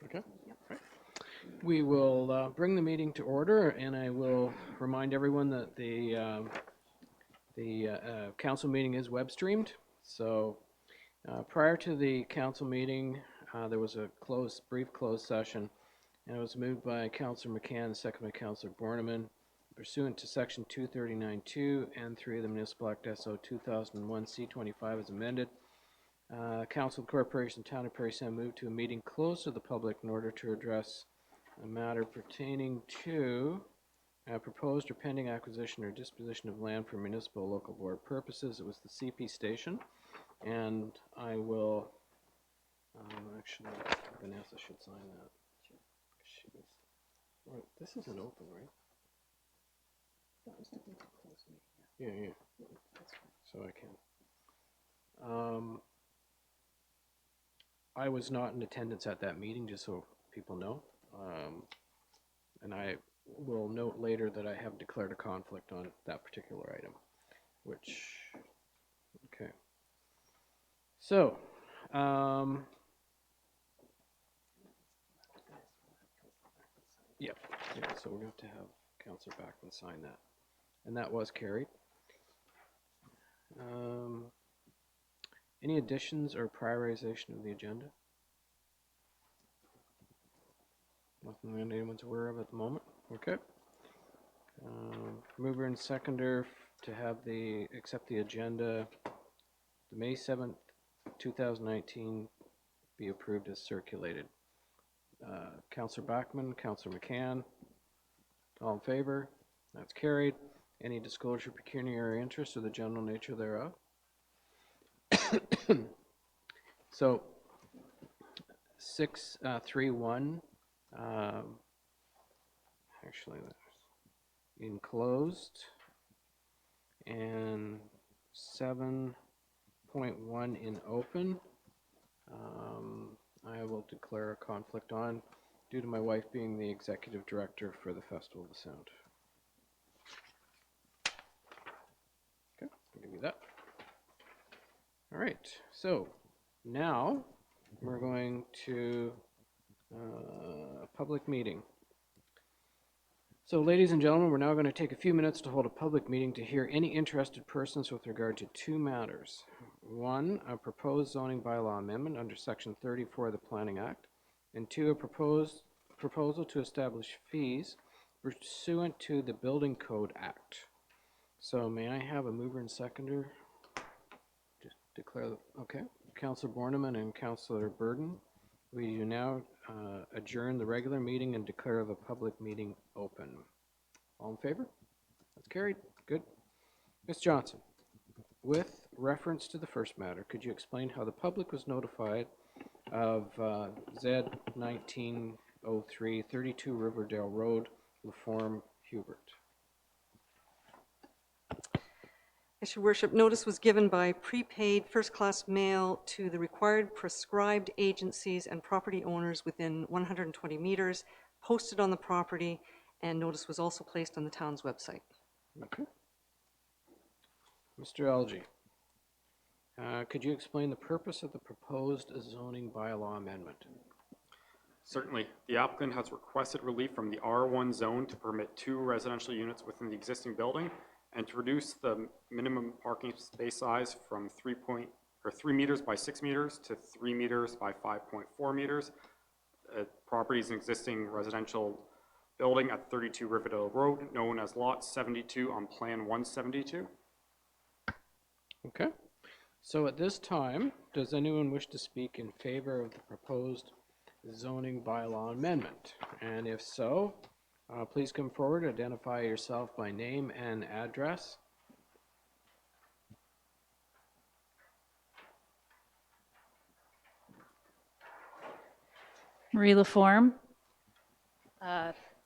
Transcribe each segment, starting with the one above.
Okay. Right. We will bring the meeting to order, and I will remind everyone that the council meeting is web streamed. So prior to the council meeting, there was a brief closed session, and it was moved by Councillor McCann, seconded by Councillor Borneman, pursuant to Section 239(2) and 3 of the Municipal Act SO 2001 C25 as amended. Council of Corporation Town of Parry Sound moved to a meeting closed to the public in order to address a matter pertaining to proposed or pending acquisition or disposition of land for municipal or local board purposes. It was the CP station, and I will actually, Vanessa should sign that. Well, this isn't open, right? Yeah. So I can. I was not in attendance at that meeting, just so people know. And I will note later that I have declared a conflict on that particular item, which, okay. So, yeah, so we're going to have Councillor Backman sign that. And that was carried. Any additions or prioritization of the agenda? Nothing that anyone's aware of at the moment. Okay. Mover and seconder to have accept the agenda, the May 7th, 2019 be approved as circulated. Councillor Backman, Councillor McCann, all in favor? That's carried. Any disclosure, pecuniary interest, or the general nature thereof? So, 631, actually that's in closed, and 7.1 in open. I will declare a conflict on due to my wife being the executive director for the Festival of the Sound. Okay, I'll give you that. All right, so now we're going to a public meeting. So ladies and gentlemen, we're now going to take a few minutes to hold a public meeting to hear any interested persons with regard to two matters. One, a proposed zoning bylaw amendment under Section 34 of the Planning Act, and two, a proposal to establish fees pursuant to the Building Code Act. So may I have a mover and seconder? Just declare, okay. Councillor Borneman and Councillor Burden, we do now adjourn the regular meeting and declare the public meeting open. All in favor? That's carried. Good. Ms. Johnson, with reference to the first matter, could you explain how the public was notified of Z 1903 32 Riverdale Road, Laforme, Hubert? Yes, Your Worship, notice was given by prepaid first-class mail to the required prescribed agencies and property owners within 120 meters, posted on the property, and notice was also placed on the town's website. Okay. Mr. Algie, could you explain the purpose of the proposed zoning bylaw amendment? Certainly. The applicant has requested relief from the R1 zone to permit 2 residential units within the existing building and to reduce the minimum parking space size from 3 meters by 6 meters to 3 meters by 5.4 meters. Property is an existing residential building at 32 Riverdale Road, known as Lot 72 on Plan 172. Okay. So at this time, does anyone wish to speak in favor of the proposed zoning bylaw amendment? And if so, please come forward, identify yourself by name and address. Marie Laforme,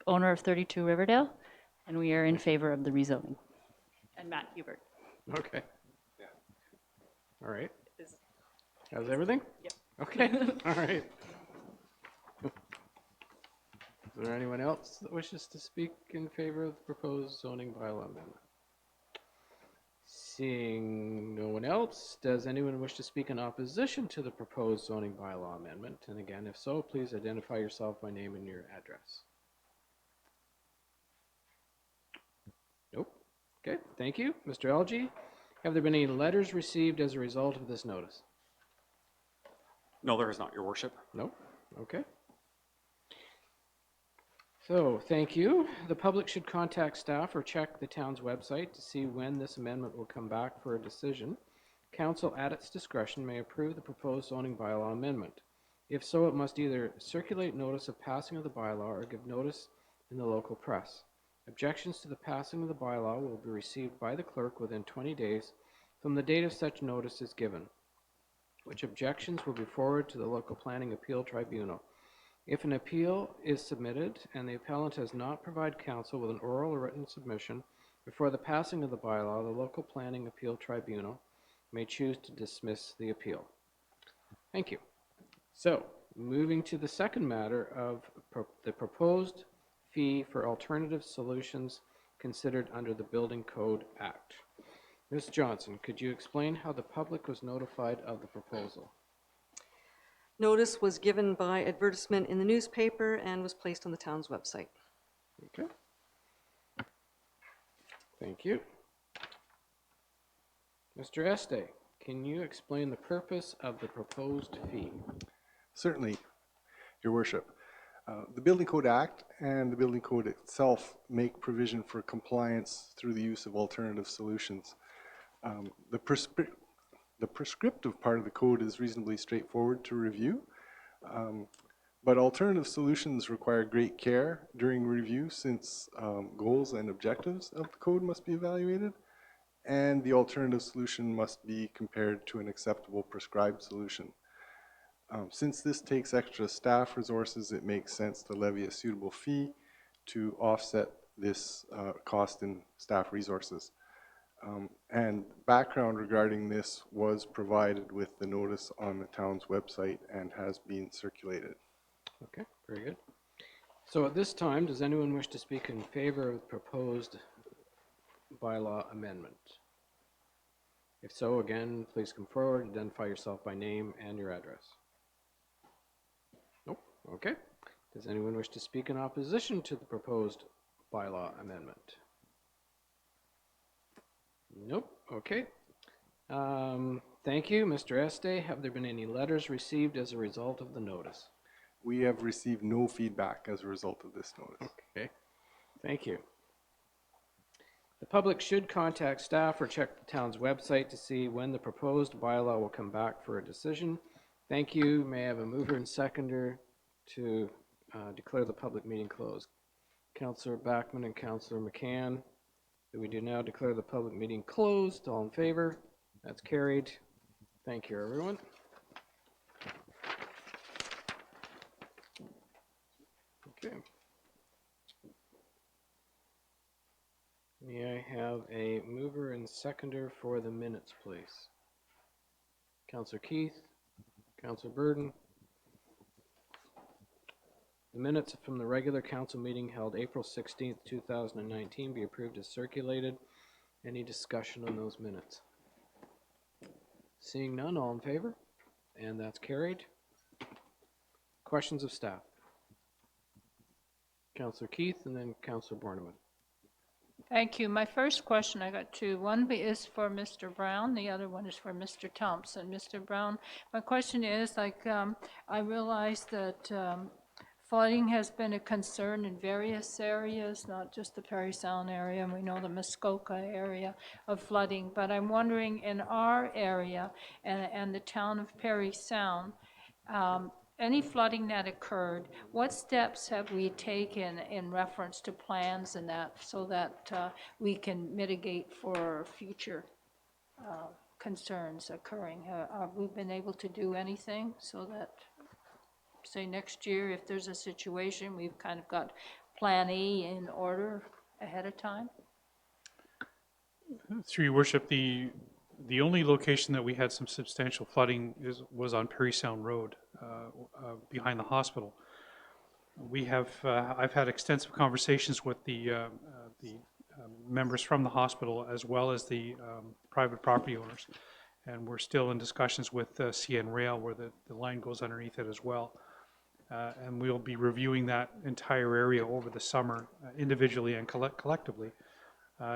owner of 32 Riverdale, and we are in favor of the rezoning. And Matt Hubert. Okay. Yeah. All right. How's everything? Yep. Okay. All right. Is there anyone else that wishes to speak in favor of the proposed zoning bylaw amendment? Seeing no one else, does anyone wish to speak in opposition to the proposed zoning bylaw amendment? And again, if so, please identify yourself by name and your address. Nope. Okay, thank you. Mr. Algie, have there been any letters received as a result of this notice? No, there is not, Your Worship. Nope. Okay. So, thank you. The public should contact staff or check the town's website to see when this amendment will come back for a decision. Council, at its discretion, may approve the proposed zoning bylaw amendment. If so, it must either circulate notice of passing of the bylaw or give notice in the local press. Objections to the passing of the bylaw will be received by the clerk within 20 days from the date of such notice is given, which objections will be forwarded to the local planning appeal tribunal. If an appeal is submitted and the appellant has not provided council with an oral or written submission before the passing of the bylaw, the local planning appeal tribunal may choose to dismiss the appeal. Thank you. So, moving to the second matter of the proposed fee for alternative solutions considered under the Building Code Act. Ms. Johnson, could you explain how the public was notified of the proposal? Notice was given by advertisement in the newspaper and was placed on the town's website. Okay. Thank you. Mr. Este, can you explain the purpose of the proposed fee? Certainly, Your Worship. The Building Code Act and the Building Code itself make provision for compliance through the use of alternative solutions. The prescriptive part of the code is reasonably straightforward to review, but alternative solutions require great care during review since goals and objectives of the code must be evaluated, and the alternative solution must be compared to an acceptable prescribed solution. Since this takes extra staff resources, it makes sense to levy a suitable fee to offset this cost in staff resources. And background regarding this was provided with the notice on the town's website and has been circulated. Okay, very good. So at this time, does anyone wish to speak in favor of the proposed bylaw amendment? If so, again, please come forward, identify yourself by name and your address. Nope, okay. Does anyone wish to speak in opposition to the proposed bylaw amendment? Nope, okay. Thank you, Mr. Este. Have there been any letters received as a result of the notice? We have received no feedback as a result of this notice. Okay, thank you. The public should contact staff or check the town's website to see when the proposed bylaw will come back for a decision. Thank you. May I have a mover and seconder to declare the public meeting closed? Councillor Backman and Councillor McCann. We do now declare the public meeting closed. All in favor? That's carried. Thank you, everyone. Okay. May I have a mover and seconder for the minutes, please? Councillor Keith, Councillor Burden. The minutes from the regular council meeting held April 16th, 2019 be approved as circulated. Any discussion on those minutes? Seeing none, all in favor? And that's carried. Questions of staff? Councillor Keith and then Councillor Borneman. Thank you. My first question, I got two. One is for Mr. Brown, the other one is for Mr. Thompson. Mr. Brown, my question is, I realize that flooding has been a concern in various areas, not just the Parry Sound area, and we know the Muskoka area of flooding, but I'm wondering in our area and the town of Parry Sound, any flooding that occurred, what steps have we taken in reference to plans and that so that we can mitigate for future concerns occurring? Have we been able to do anything so that, say, next year, if there's a situation, we've kind of got Plan A in order ahead of time? Through your worship, the only location that we had some substantial flooding was on Parry Sound Road, behind the hospital. We have I've had extensive conversations with the members from the hospital as well as the private property owners. And we're still in discussions with CN Rail where the line goes underneath it as well. And we'll be reviewing that entire area over the summer individually and collectively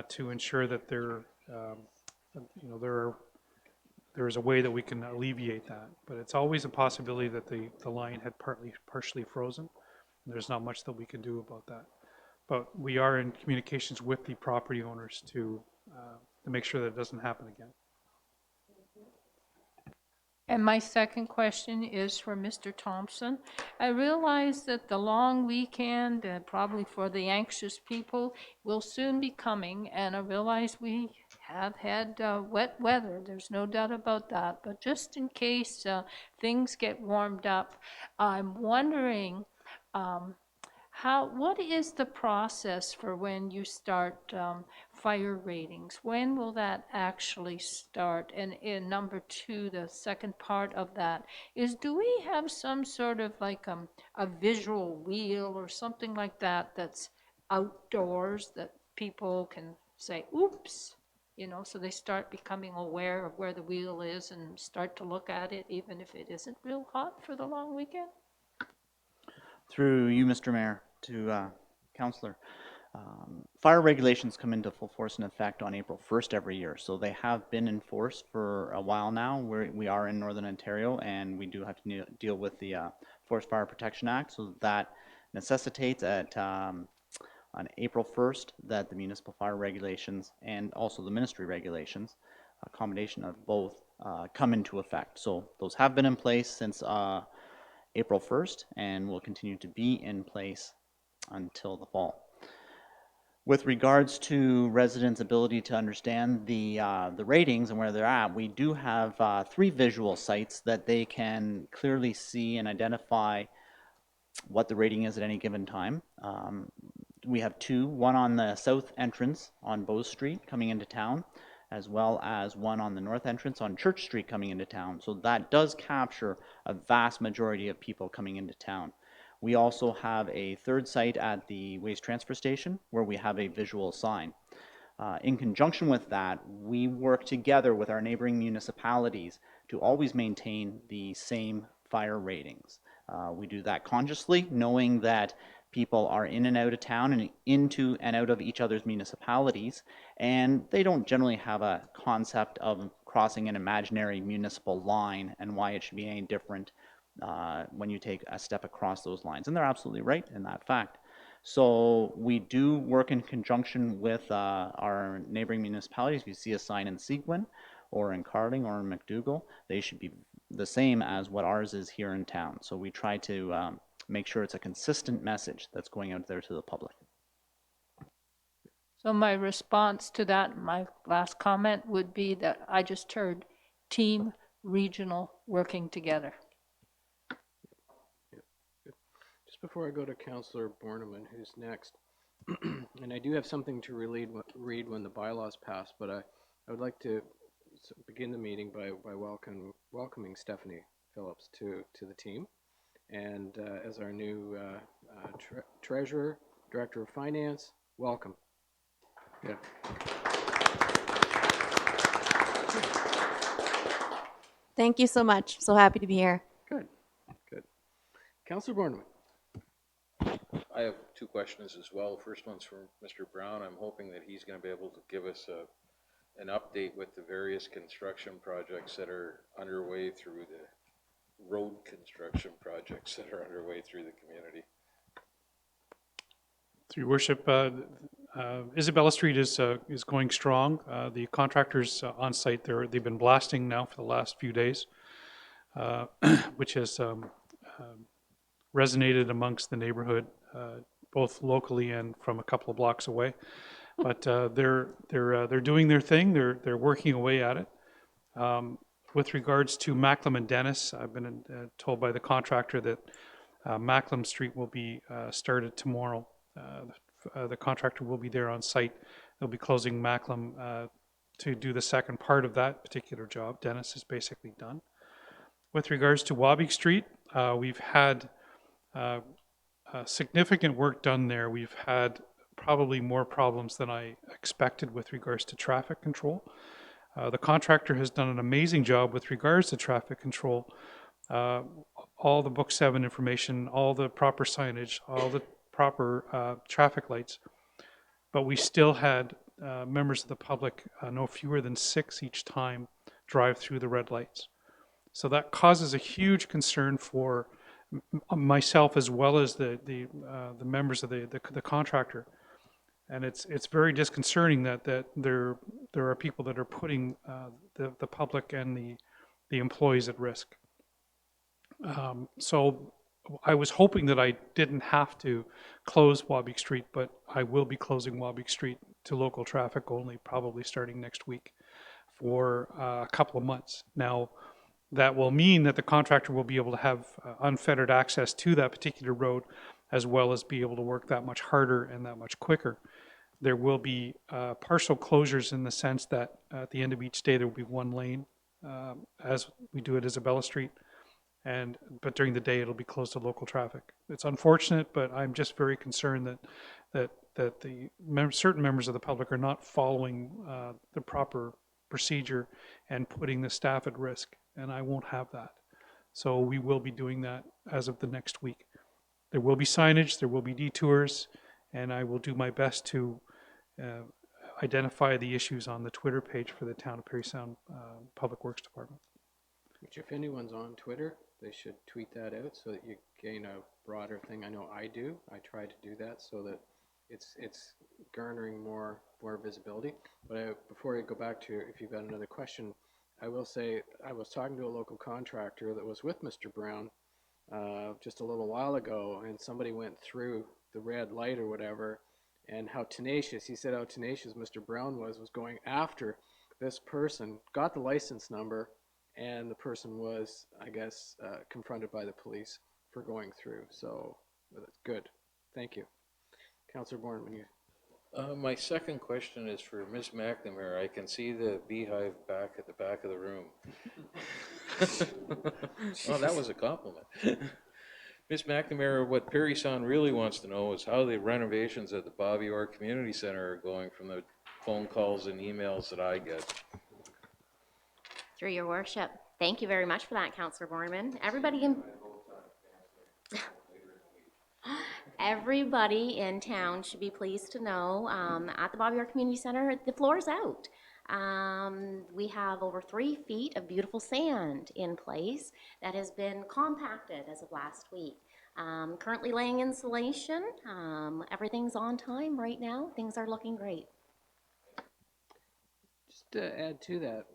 to ensure that there is a way that we can alleviate that. But it's always a possibility that the line had partially frozen. There's not much that we can do about that. But we are in communications with the property owners to make sure that it doesn't happen again. And my second question is for Mr. Thompson. I realize that the long weekend, probably for the anxious people, will soon be coming, and I realize we have had wet weather. There's no doubt about that. But just in case things get warmed up, I'm wondering what is the process for when you start fire ratings? When will that actually start? And in number two, the second part of that is, do we have some sort of like a visual wheel or something like that that's outdoors that people can say, oops, so they start becoming aware of where the wheel is and start to look at it even if it isn't real hot for the long weekend? Through you, Mr. Mayor, to Councillor. Fire regulations come into full force and effect on April 1st every year, so they have been in force for a while now. We are in Northern Ontario, and we do have to deal with the Forest Fire Protection Act, so that necessitates on April 1st that the municipal fire regulations and also the ministry regulations, a combination of both, come into effect. So those have been in place since April 1st and will continue to be in place until the fall. With regards to residents' ability to understand the ratings and where they're at, we do have 3 visual sites that they can clearly see and identify what the rating is at any given time. We have 2, one on the south entrance on Bow Street coming into town, as well as one on the north entrance on Church Street coming into town. So that does capture a vast majority of people coming into town. We also have a 3rd site at the waste transfer station where we have a visual sign. In conjunction with that, we work together with our neighboring municipalities to always maintain the same fire ratings. We do that consciously, knowing that people are in and out of town and into and out of each other's municipalities, and they don't generally have a concept of crossing an imaginary municipal line and why it should be any different when you take a step across those lines. And they're absolutely right in that fact. So we do work in conjunction with our neighboring municipalities. If you see a sign in Seguin or in Carling or in McDougall, they should be the same as what ours is here in town. So we try to make sure it's a consistent message that's going out there to the public. So my response to that, my last comment would be that I just heard team regional working together. Just before I go to Councillor Borneman, who's next, and I do have something to read when the bylaws pass, but I would like to begin the meeting by welcoming Stephanie Phillips to the team, and as our new treasurer, director of finance. Welcome. Yeah. Thank you so much. So happy to be here. Good. Councillor Borneman. I have 2 questions as well. First one's for Mr. Brown. I'm hoping that he's going to be able to give us an update with the various construction projects that are underway through the road construction projects that are underway through the community. Through your worship, Isabella Street is going strong. The contractors on site, they've been blasting now for the last few days, which has resonated amongst the neighborhood, both locally and from a couple of blocks away. But they're doing their thing. They're working away at it. With regards to Macklem and Dennis, I've been told by the contractor that Macklem Street will be started tomorrow. The contractor will be there on site. They'll be closing Macklem to do the second part of that particular job. Dennis is basically done. With regards to Wabick Street, we've had significant work done there. We've had probably more problems than I expected with regards to traffic control. The contractor has done an amazing job with regards to traffic control. All the Book 7 information, all the proper signage, all the proper traffic lights. But we still had members of the public, no fewer than 6 each time, drive through the red lights. So that causes a huge concern for myself as well as the members of the contractor. And it's very disconcerting that there are people that are putting the public and the employees at risk. So I was hoping that I didn't have to close Wabick Street, but I will be closing Wabick Street to local traffic only, probably starting next week for a couple of months. Now, that will mean that the contractor will be able to have unfettered access to that particular road, as well as be able to work that much harder and that much quicker. There will be partial closures in the sense that at the end of each day there will be one lane, as we do at Isabella Street, but during the day it'll be closed to local traffic. It's unfortunate, but I'm just very concerned that certain members of the public are not following the proper procedure and putting the staff at risk, and I won't have that. So we will be doing that as of the next week. There will be signage, there will be detours, and I will do my best to identify the issues on the Twitter page for the Town of Parry Sound Public Works Department. Which if anyone's on Twitter, they should tweet that out so that you gain a broader thing. I know I do. I try to do that so that it's garnering more visibility. But before I go back to if you've got another question, I will say I was talking to a local contractor that was with Mr. Brown just a little while ago, and somebody went through the red light or whatever, and how tenacious, he said how tenacious Mr. Brown was going after this person, got the license number, and the person was, I guess, confronted by the police for going through. So that's good. Thank you. Councillor Bourne, you... My second question is for Ms. McNamara. I can see the beehive back at the back of the room. Oh, that was a compliment. Ms. McNamara, what Parry Sound really wants to know is how the renovations at the Bobby Orr Community Center are going from the phone calls and emails that I get. Through your worship. Thank you very much for that, Councillor Borman. Everybody in town should be pleased to know at the Bobby Orr Community Center, the floor's out. We have over 3 feet of beautiful sand in place that has been compacted as of last week. Currently laying insulation. Everything's on time right now. Things are looking great. Just to add to that,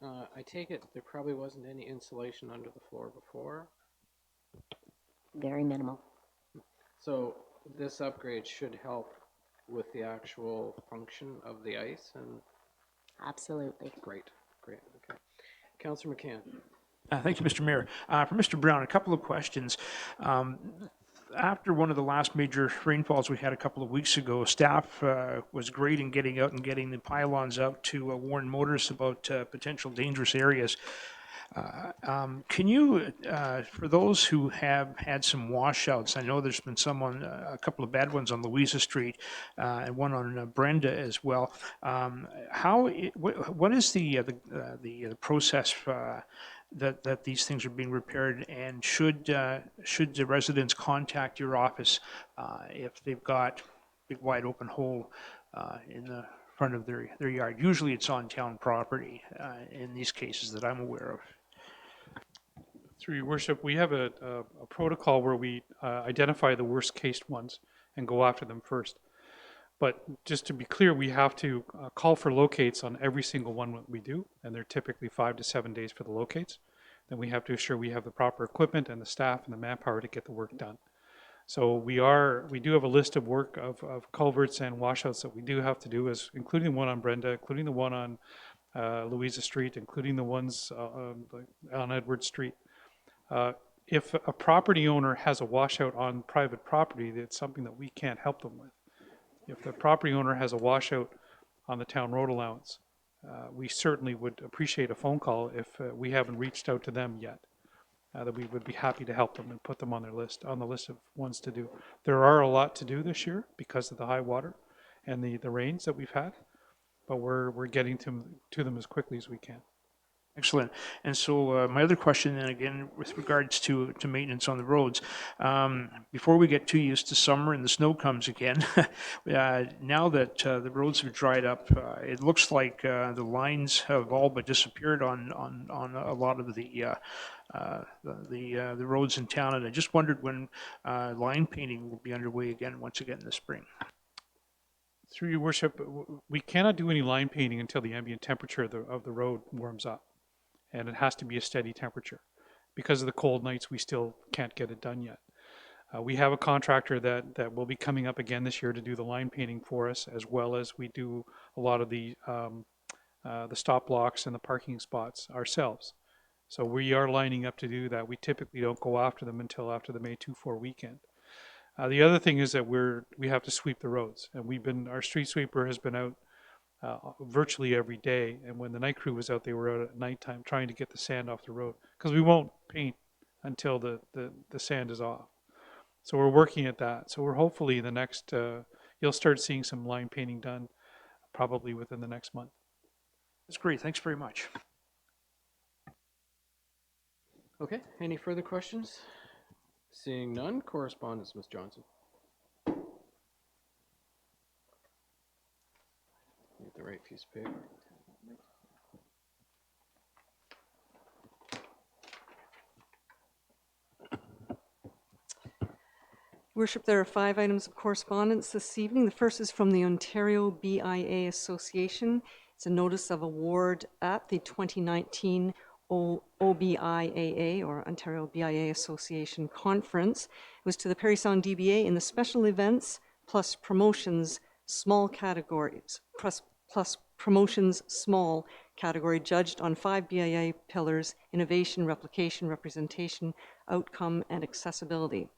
I take it there probably wasn't any insulation under the floor before? Very minimal. So this upgrade should help with the actual function of the ice, and Absolutely. great, okay. Councillor McCann. Thank you, Mr. Mayor. For Mr. Brown, a couple of questions. After one of the last major rainfalls we had a couple of weeks ago, staff was great in getting out and getting the pylons out to warn motorists about potential dangerous areas. Can you, for those who have had some washouts, I know there's been a couple of bad ones on Louisa Street and one on Brenda as well. What is the process that these things are being repaired, and should the residents contact your office if they've got a big wide open hole in the front of their yard? Usually it's on town property in these cases that I'm aware of. Through your worship, we have a protocol where we identify the worst case ones and go after them first. But just to be clear, we have to call for locates on every single one that we do, and they're typically 5 to 7 days for the locates. Then we have to assure we have the proper equipment and the staff and the manpower to get the work done. So we do have a list of work of culverts and washouts that we do have to do, including the one on Brenda, including the one on Louisa Street, including the ones on Edward Street. If a property owner has a washout on private property, it's something that we can't help them with. If the property owner has a washout on the town road allowance, we certainly would appreciate a phone call if we haven't reached out to them yet. That we would be happy to help them and put them on the list of ones to do. There are a lot to do this year because of the high water, and the rains that we've had, but we're getting to them as quickly as we can. Excellent. And so my other question then again with regards to maintenance on the roads, before we get too used to summer and the snow comes again, now that the roads have dried up, it looks like the lines have all but disappeared on a lot of the roads in town. And I just wondered when line painting will be underway again once again this spring. Through your worship, we cannot do any line painting until the ambient temperature of the road warms up. And it has to be a steady temperature. Because of the cold nights, we still can't get it done yet. We have a contractor that will be coming up again this year to do the line painting for us, as well as we do a lot of the stop blocks and the parking spots ourselves. So we are lining up to do that. We typically don't go after them until after the May 2-4 weekend. The other thing is that we have to sweep the roads, and our street sweeper has been out virtually every day. And when the night crew was out, they were out at nighttime trying to get the sand off the road, because we won't paint until the sand is off. So we're working at that. So we're hopefully the next, you'll start seeing some line painting done probably within the next month. That's great. Thanks very much. Okay, any further questions? Seeing none, correspondence, Ms. Johnson. Get the right piece of paper. Worship, there are 5 items of correspondence this evening. The first is from the Ontario BIA Association. It's a notice of award at the 2019 OBIAA, or Ontario BIA Association Conference. It was to the Parry Sound DBA in the special events plus promotions small categories, plus promotions small category, judged on 5 BIA pillars: innovation, replication, representation, outcome, and accessibility.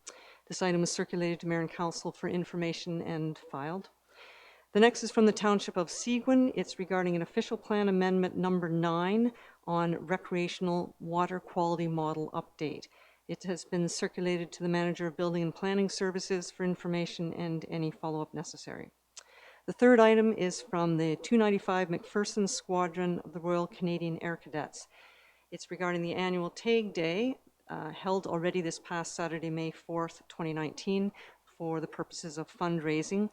This item was circulated to Mayor and Council for information and filed. The next is from the Township of Seguin. It's regarding an official plan amendment number 9 on recreational water quality model update. It has been circulated to the Manager of Building and Planning Services for information and any follow-up necessary. The third item is from the 295 McPherson Squadron of the Royal Canadian Air Cadets. It's regarding the annual TAG Day, held already this past Saturday, May 4th, 2019, for the purposes of fundraising.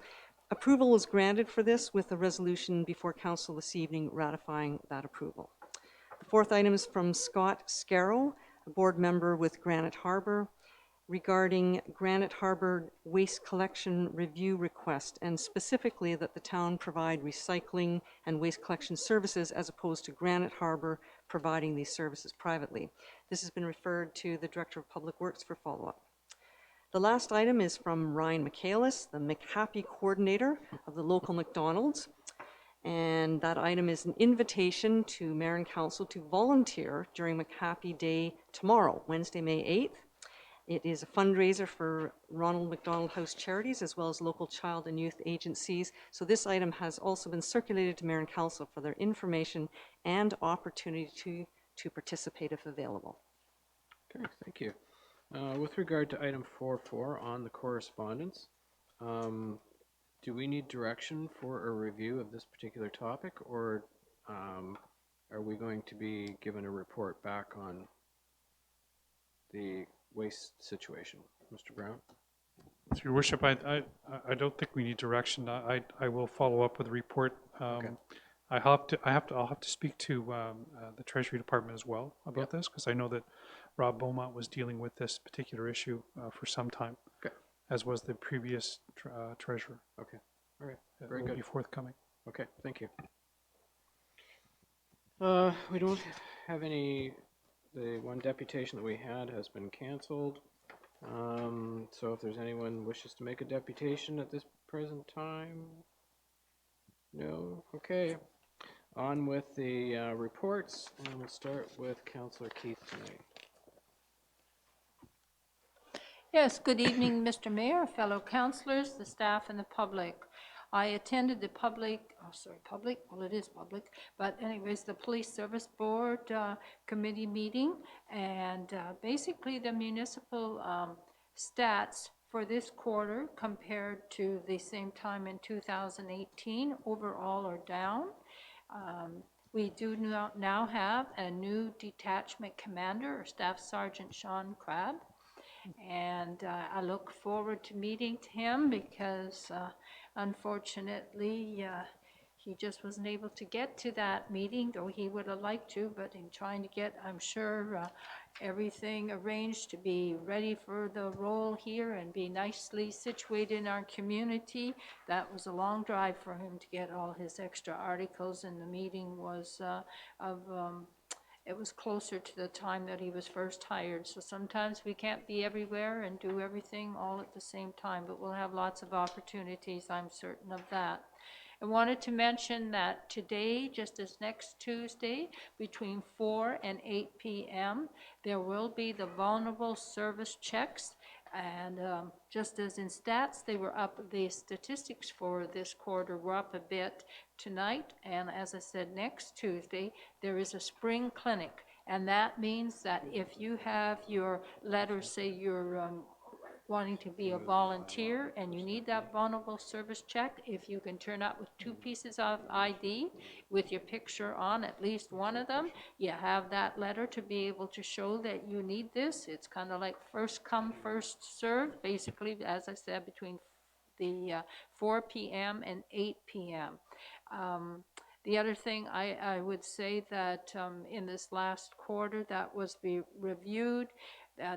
Approval was granted for this with a resolution before Council this evening ratifying that approval. The fourth item is from Scott Scarrow, a board member with Granite Harbor, regarding Granite Harbor waste collection review request, and specifically that the town provide recycling and waste collection services as opposed to Granite Harbor providing these services privately. This has been referred to the Director of Public Works for follow-up. The last item is from Ryan Michaelis, the McHappy coordinator of the local McDonald's. And that item is an invitation to Mayor and Council to volunteer during McHappy Day tomorrow, Wednesday, May 8th. It is a fundraiser for Ronald McDonald House Charities as well as local child and youth agencies. So this item has also been circulated to Mayor and Council for their information and opportunity to participate if available. Okay, thank you. With regard to item 4.4 on the correspondence, do we need direction for a review of this particular topic, or are we going to be given a report back on the waste situation? Mr. Brown? Through your worship, I don't think we need direction. I will follow up with a report. Okay. I'll have to speak to the Treasury Department as well about this, because I know that Rob Beaumont was dealing with this particular issue for some time, Okay. as was the previous treasurer. Okay. All right. It Very will good. be forthcoming. Okay, thank you. We don't have any, the one deputation that we had has been canceled. So if there's anyone wishes to make a deputation at this present time? No? Okay. On with the reports, and we'll start with Councillor Keith tonight. Yes, good evening, Mr. Mayor, fellow councillors, the staff, and the public. I attended the well, it is public, but anyways, the Police Service Board Committee meeting, and basically the municipal stats for this quarter compared to the same time in 2018 overall are down. We do now have a new detachment commander, or Staff Sergeant Sean Crabb, and I look forward to meeting him because unfortunately he just wasn't able to get to that meeting, though he would have liked to, but in trying to get, I'm sure, everything arranged to be ready for the role here and be nicely situated in our community. That was a long drive for him to get all his extra articles, and the meeting was it was closer to the time that he was first hired. So sometimes we can't be everywhere and do everything all at the same time, but we'll have lots of opportunities, I'm certain of that. I wanted to mention that today, just as next Tuesday, between 4 and 8 p.m., there will be the vulnerable service checks. And just as in stats, they were up, the statistics for this quarter were up a bit tonight. And as I said, next Tuesday, there is a spring clinic. And that means that if you have your letter, say you're wanting to be a volunteer and you need that vulnerable service check, if you can turn up with 2 pieces of ID with your picture on at least one of them, you have that letter to be able to show that you need this. It's kind of like first come, first served, basically, as I said, between the 4 p.m. and 8 p.m. The other thing I would say that in this last quarter that was reviewed,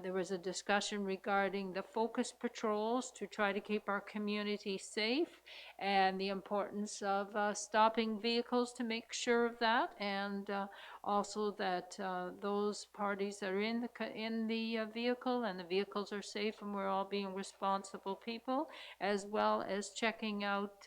there was a discussion regarding the focus patrols to try to keep our community safe and the importance of stopping vehicles to make sure of that, and also that those parties that are in the vehicle and the vehicles are safe and we're all being responsible people, as well as checking out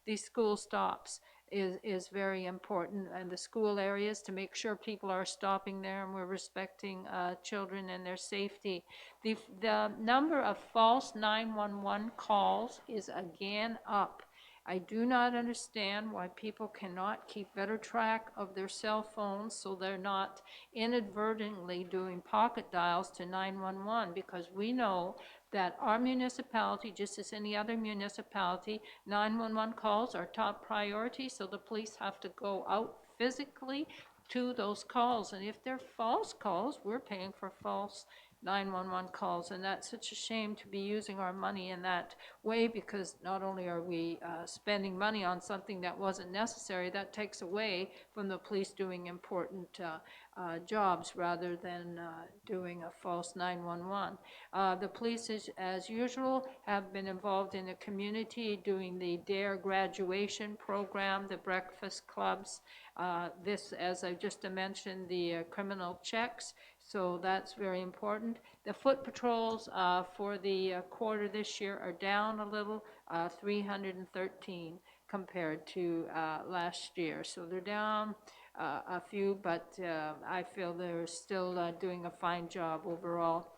these school stops is very important, and the school areas, to make sure people are stopping there and we're respecting children and their safety. The number of false 911 calls is again up. I do not understand why people cannot keep better track of their cell phones so they're not inadvertently doing pocket dials to 911, because we know that our municipality, just as any other municipality, 911 calls are top priority, so the police have to go out physically to those calls. And if they're false calls, we're paying for false 911 calls, and that's such a shame to be using our money in that way, because not only are we spending money on something that wasn't necessary, that takes away from the police doing important jobs rather than doing a false 911. The police, as usual, have been involved in the community doing the DARE graduation program, the breakfast clubs, this, as I just mentioned, the criminal checks. So that's very important. The foot patrols for the quarter this year are down a little, 313 compared to last year. So they're down a few, but I feel they're still doing a fine job overall.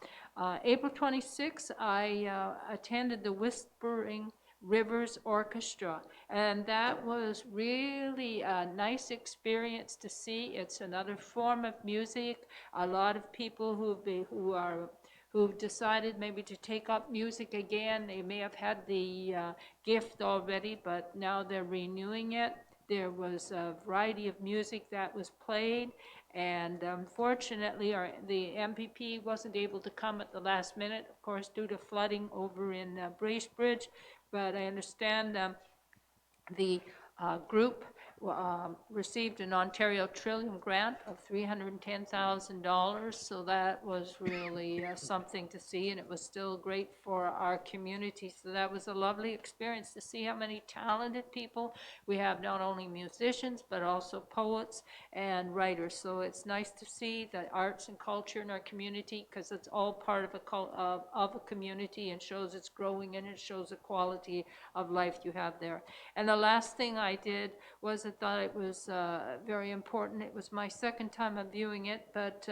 April 26th, I attended the Whispering Rivers Orchestra, and that was really a nice experience to see. It's another form of music. A lot of people who've decided maybe to take up music again, they may have had the gift already, but now they're renewing it. There was a variety of music that was played, and unfortunately the MPP wasn't able to come at the last minute, of course, due to flooding over in Bracebridge. But I understand the group received an Ontario Trillium grant of $310,000, so that was really something to see, and it was still great for our community. So that was a lovely experience to see how many talented people we have, not only musicians but also poets and writers. So it's nice to see the arts and culture in our community, because it's all part of a community, and shows it's growing, and it shows the quality of life you have there. And the last thing I did was I thought it was very important. It was my second time of viewing it, but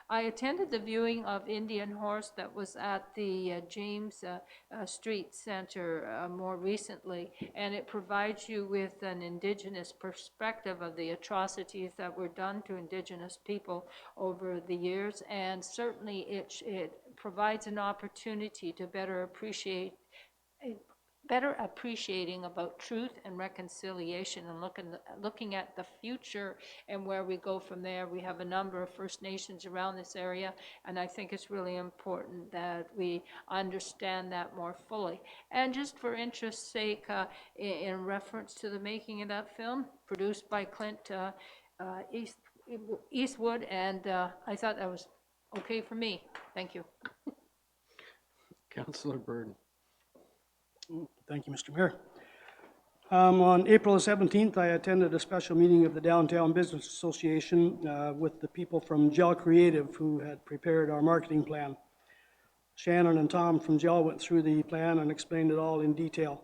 I attended the viewing of Indian Horse that was at the James Street Center more recently, and it provides you with an Indigenous perspective of the atrocities that were done to Indigenous people over the years, and certainly it provides an opportunity to better appreciating about truth and reconciliation and looking at the future and where we go from there. We have a number of First Nations around this area, and I think it's really important that we understand that more fully. And just for interest's sake, in reference to the making of that film, produced by Clint Eastwood, and I thought that was okay for me. Thank you. Councillor Burden. Thank you, Mr. Mayor. On April 17th, I attended a special meeting of the Downtown Business Association with the people from Gel Creative who had prepared our marketing plan. Shannon and Tom from Gel went through the plan and explained it all in detail.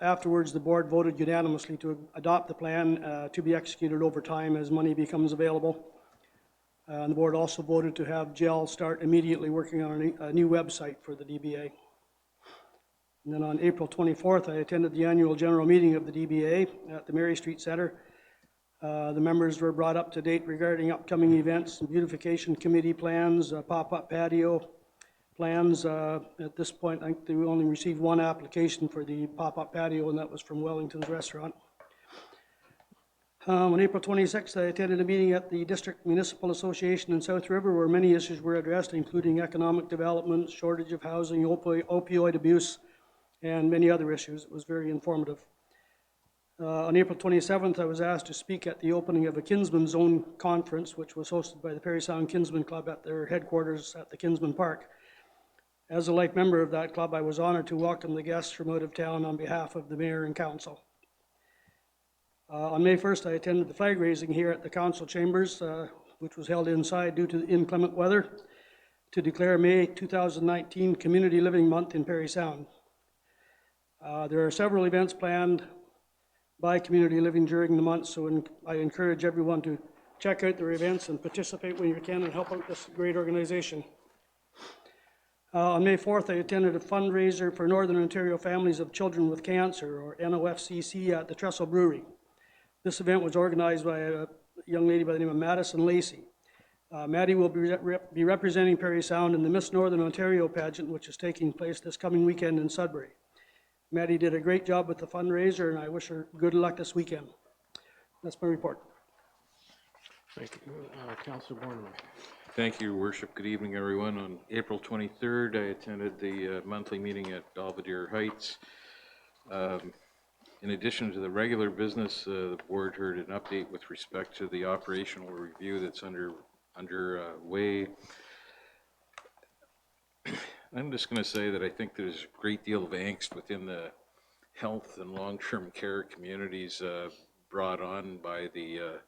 Afterwards, the board voted unanimously to adopt the plan to be executed over time as money becomes available. And the board also voted to have Gel start immediately working on a new website for the DBA. And then on April 24th, I attended the annual general meeting of the DBA at the Mary Street Center. The members were brought up to date regarding upcoming events, beautification committee plans, pop-up patio plans. At this point, I think they only received one application for the pop-up patio, and that was from Wellington's Restaurant. On April 26th, I attended a meeting at the District Municipal Association in South River where many issues were addressed, including economic development, shortage of housing, opioid abuse, and many other issues. It was very informative. On April 27th, I was asked to speak at the opening of a Kinsman Zone conference, which was hosted by the Parry Sound Kinsman Club at their headquarters at the Kinsman Park. As a life member of that club, I was honored to welcome the guests from out of town on behalf of the mayor and council. On May 1st, I attended the flag raising here at the council chambers, which was held inside due to the inclement weather, to declare May 2019 Community Living Month in Parry Sound. There are several events planned by Community Living during the month, so I encourage everyone to check out their events and participate when you can and help out this great organization. On May 4th, I attended a fundraiser for Northern Ontario Families of Children with Cancer, or NOFCC, at the Trestle Brewery. This event was organized by a young lady by the name of Madison Lacey. Maddie will be representing Parry Sound in the Miss Northern Ontario pageant, which is taking place this coming weekend in Sudbury. Maddie did a great job with the fundraiser, and I wish her good luck this weekend. That's my report. Thank you. Councillor Borneman. Thank you, Your Worship. Good evening, everyone. On April 23rd, I attended the monthly meeting at Belvedere Heights. In addition to the regular business, the board heard an update with respect to the operational review that's underway. I'm just going to say that I think there's a great deal of angst within the health and long-term care communities brought on by the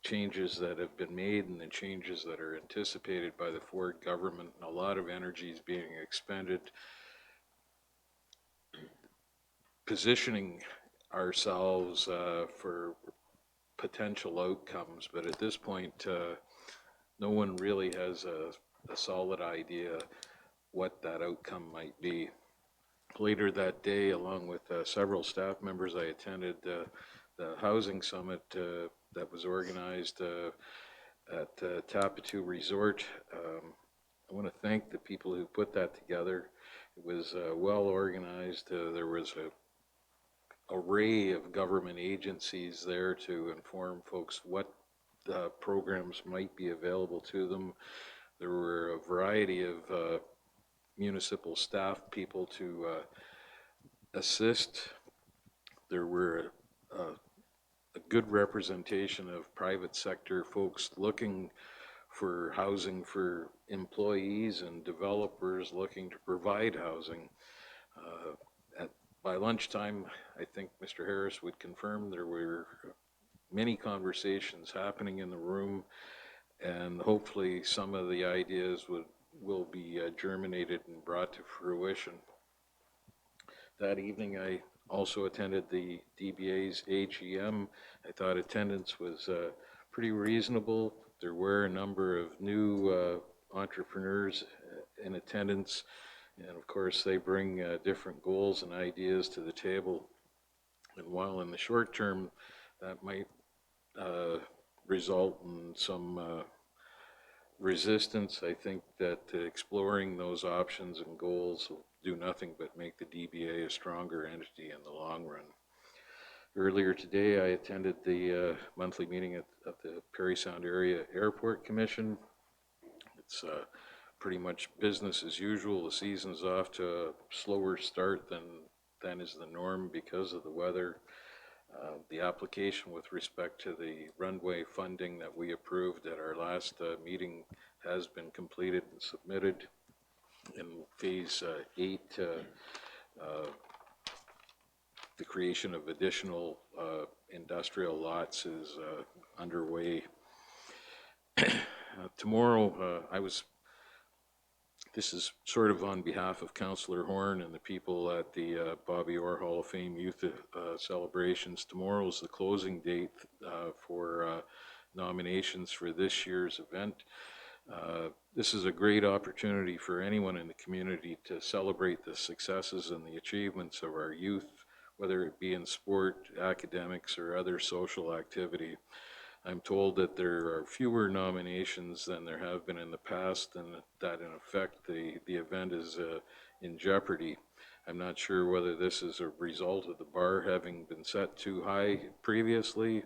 changes that have been made and the changes that are anticipated by the Ford government, and a lot of energy is being expended positioning ourselves for potential outcomes, but at this point no one really has a solid idea what that outcome might be. Later that day, along with several staff members, I attended the housing summit that was organized at Tapatoo Resort. I want to thank the people who put that together. It was well organized. There was a array of government agencies there to inform folks what programs might be available to them. There were a variety of municipal staff people to assist. There were a good representation of private sector folks looking for housing for employees and developers looking to provide housing. By lunchtime, I think Mr. Harris would confirm there were many conversations happening in the room, and hopefully some of the ideas will be germinated and brought to fruition. That evening, I also attended the DBA's AGM. I thought attendance was pretty reasonable. There were a number of new entrepreneurs in attendance, and of course, they bring different goals and ideas to the table. And while in the short term, that might result in some resistance, I think that exploring those options and goals will do nothing but make the DBA a stronger entity in the long run. Earlier today, I attended the monthly meeting of the Parry Sound Area Airport Commission. It's pretty much business as usual. The season's off to a slower start than is the norm because of the weather. The application with respect to the runway funding that we approved at our last meeting has been completed and submitted. In phase 8, the creation of additional industrial lots is underway. Tomorrow, this is sort of on behalf of Councillor Horn and the people at the Bobby Orr Hall of Fame Youth celebrations. Tomorrow is the closing date for nominations for this year's event. This is a great opportunity for anyone in the community to celebrate the successes and the achievements of our youth, whether it be in sport, academics, or other social activity. I'm told that there are fewer nominations than there have been in the past, and that in effect the event is in jeopardy. I'm not sure whether this is a result of the bar having been set too high previously,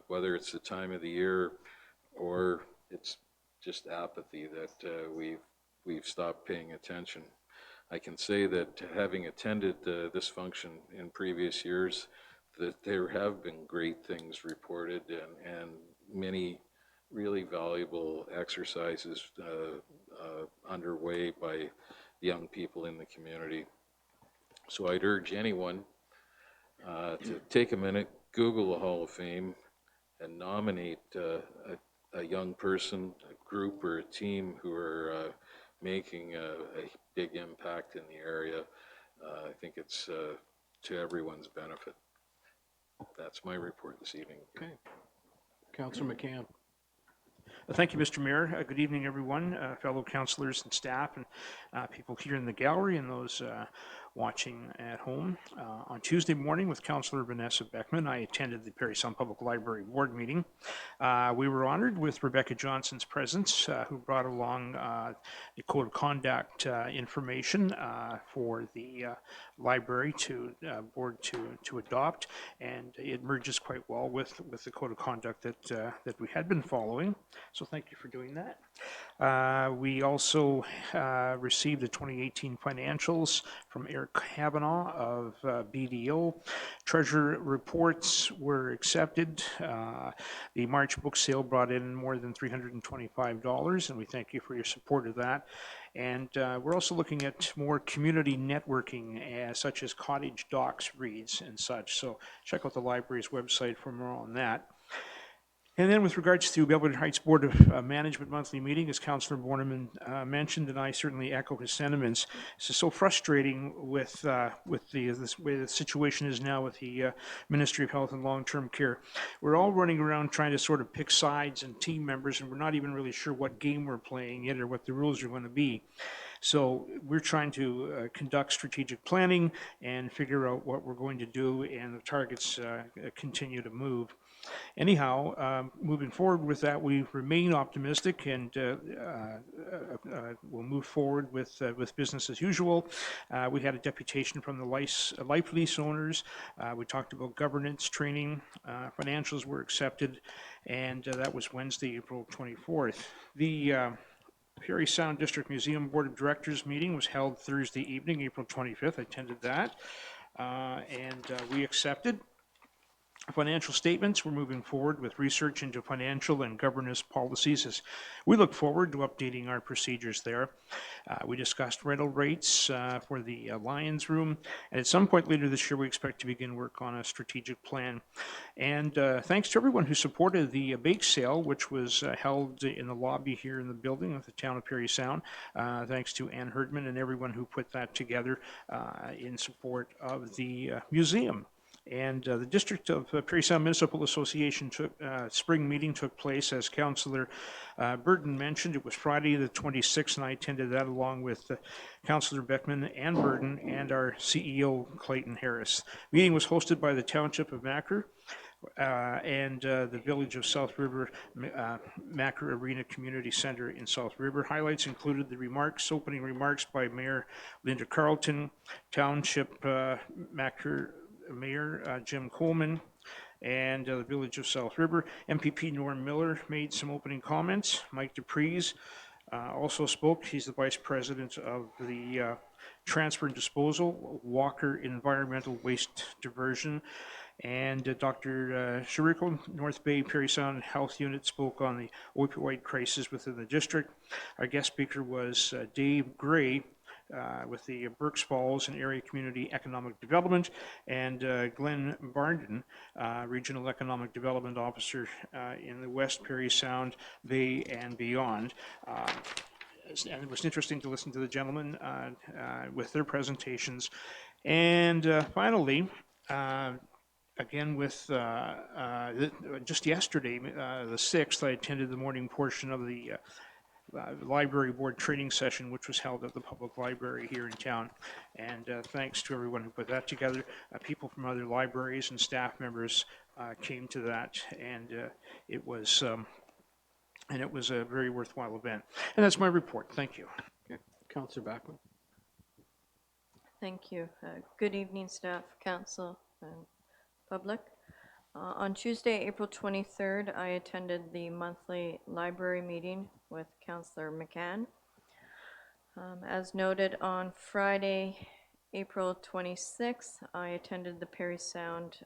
whether it's the time of the year, or it's just apathy that we've stopped paying attention. I can say that having attended this function in previous years, that there have been great things reported and many really valuable exercises underway by young people in the community. So I'd urge anyone to take a minute, Google the Hall of Fame, and nominate a young person, a group, or a team who are making a big impact in the area. I think it's to everyone's benefit. That's my report this evening. Okay. Councillor McCann. Thank you, Mr. Mayor. Good evening, everyone, fellow councillors and staff, and people here in the gallery and those watching at home. On Tuesday morning with Councillor Vanessa Beckman, I attended the Parry Sound Public Library Board meeting. We were honored with Rebecca Johnson's presence, who brought along the Code of Conduct information for the library board to adopt, and it merges quite well with the Code of Conduct that we had been following. So thank you for doing that. We also received the 2018 financials from Eric Kavanaugh of BDO. Treasurer reports were accepted. The March book sale brought in more than $325, and we thank you for your support of that. And we're also looking at more community networking, such as cottage docs reads and such. So check out the library's website for more on that. And then with regards to Belvedere Heights Board of Management monthly meeting, as Councillor Borneman mentioned, and I certainly echo his sentiments, this is so frustrating with this way the situation is now with the Ministry of Health and Long-Term Care. We're all running around trying to sort of pick sides and team members, and we're not even really sure what game we're playing yet or what the rules are going to be. So we're trying to conduct strategic planning and figure out what we're going to do, and the targets continue to move. Anyhow, moving forward with that, we remain optimistic, and we'll move forward with business as usual. We had a deputation from the life lease owners. We talked about governance training. Financials were accepted, and that was Wednesday, April 24th. The Parry Sound District Museum Board of Directors meeting was held Thursday evening, April 25th. I attended that, and we accepted financial statements. We're moving forward with research into financial and governance policies as we look forward to updating our procedures there. We discussed rental rates for the Lions Room, and at some point later this year we expect to begin work on a strategic plan. And thanks to everyone who supported the bake sale, which was held in the lobby here in the building of the town of Parry Sound. Thanks to Ann Herdman and everyone who put that together in support of the museum. And the District of Parry Sound Municipal Association spring meeting took place, as Councillor Burton mentioned. It was Friday the 26th, and I attended that along with Councillor Beckman and Burton and our CEO, Clayton Harris. Meeting was hosted by the Township of Macro and the Village of South River Macro Arena Community Center in South River. Highlights included the opening remarks by Mayor Linda Carlton, Township Macro Mayor Jim Coleman, and the Village of South River. MPP Norm Miller made some opening comments. Mike DePreez also spoke. He's the Vice President of the Transfer and Disposal, Walker Environmental Waste Diversion. And Dr. Shiriko, North Bay Parry Sound Health Unit, spoke on the opioid crisis within the district. Our guest speaker was Dave Gray, with the Berks Falls and Area Community Economic Development, and Glenn Barnden, Regional Economic Development Officer in the West Parry Sound Bay and beyond. And it was interesting to listen to the gentlemen with their presentations. And finally, again, with just yesterday, the 6th, I attended the morning portion of the library board training session, which was held at the public library here in town. And thanks to everyone who put that together. People from other libraries and staff members came to that, and it was a very worthwhile event. And that's my report. Thank you. Okay. Councillor Backman. Thank you. Good evening, staff, council, and public. On Tuesday, April 23rd, I attended the monthly library meeting with Councillor McCann. As noted, on Friday, April 26th, I attended the Parry Sound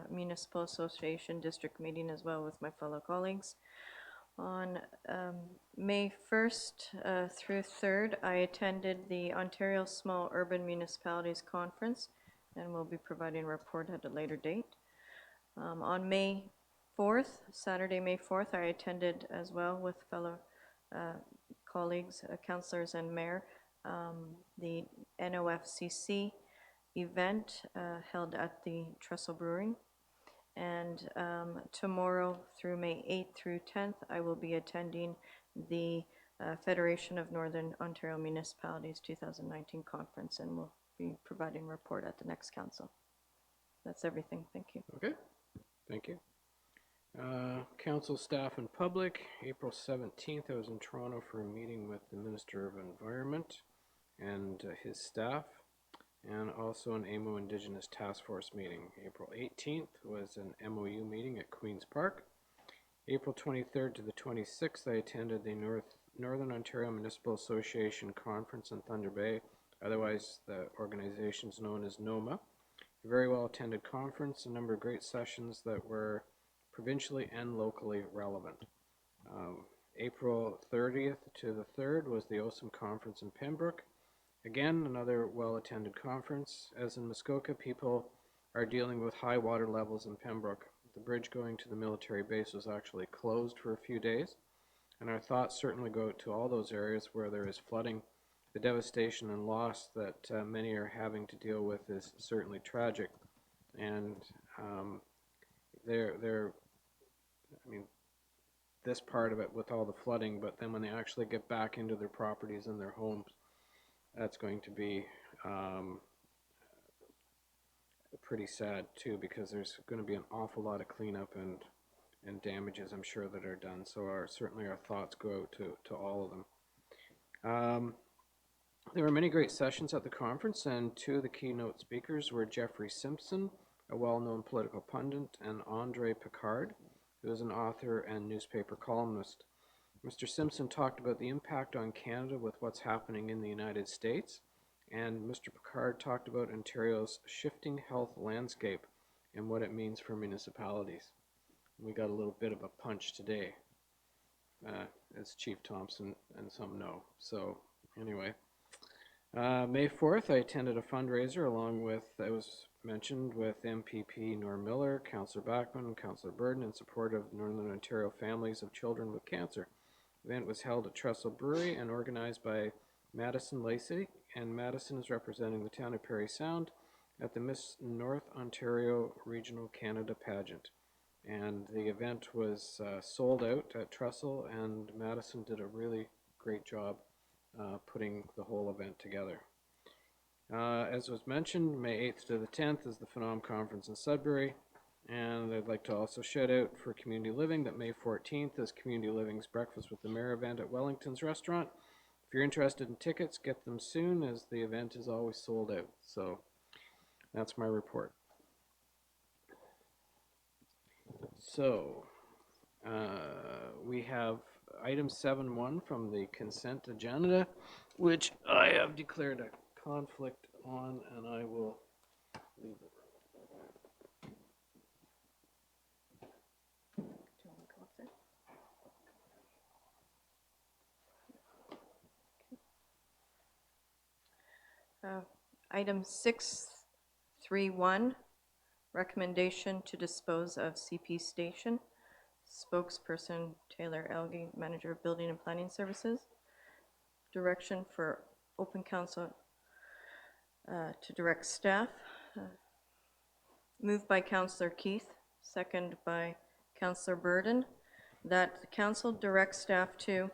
Municipal Association district meeting as well with my fellow colleagues. On May 1st through 3rd, I attended the Ontario Small Urban Municipalities Conference, and will be providing a report at a later date. On May 4th, Saturday, May 4th, I attended as well with fellow colleagues, councillors and mayor, the NOFCC event held at the Trestle Brewing. And tomorrow through May 8th through 10th, I will be attending the Federation of Northern Ontario Municipalities 2019 conference, and will be providing a report at the next council. That's everything. Thank you. Okay. Thank you. Council, staff, and public. April 17th, I was in Toronto for a meeting with the Minister of Environment and his staff, and also an AMO Indigenous Task Force meeting. April 18th was an MOU meeting at Queen's Park. April 23rd to the 26th, I attended the Northern Ontario Municipal Association Conference in Thunder Bay, otherwise the organization is known as NOMA. A very well attended conference, a number of great sessions that were provincially and locally relevant. April 30th to the 3rd was the OSIM conference in Pembroke. Again, another well-attended conference. As in Muskoka, people are dealing with high water levels in Pembroke. The bridge going to the military base was actually closed for a few days, and our thoughts certainly go to all those areas where there is flooding. The devastation and loss that many are having to deal with is certainly tragic, and I mean, this part of it with all the flooding, but then when they actually get back into their properties and their homes, that's going to be pretty sad too, because there's going to be an awful lot of cleanup and damages, I'm sure, that are done. So certainly our thoughts go out to all of them. There were many great sessions at the conference, and two of the keynote speakers were Jeffrey Simpson, a well-known political pundit, and Andre Picard, who is an author and newspaper columnist. Mr. Simpson talked about the impact on Canada with what's happening in the United States, and Mr. Picard talked about Ontario's shifting health landscape and what it means for municipalities. We got a little bit of a punch today, as Chief Thompson and some know. So anyway, May 4th, I attended a fundraiser along with, I was mentioned, with MPP Norm Miller, Councillor Backman, and Councillor Burden in support of Northern Ontario families of children with cancer. The event was held at Trestle Brewery and organized by Madison Lacey, and Madison is representing the town of Parry Sound at the Miss North Ontario Regional Canada pageant. And the event was sold out at Trestle, and Madison did a really great job putting the whole event together. As was mentioned, May 8th to the 10th is the Phenom Conference in Sudbury. And I'd like to also shout out for Community Living that May 14th is Community Living's Breakfast with the Mayor event at Wellington's Restaurant. If you're interested in tickets, get them soon, as the event is always sold out. So that's my report. So we have item 7.1 from the consent agenda, which I have declared a conflict on, and I will leave it. Item 6.3.1, recommendation to dispose of CP Station. Spokesperson Taylor Elgie, Manager of Building and Planning Services. Direction for Open Council to direct staff. Moved by Councillor Keith, second by Councillor Burden, that the council directs staff to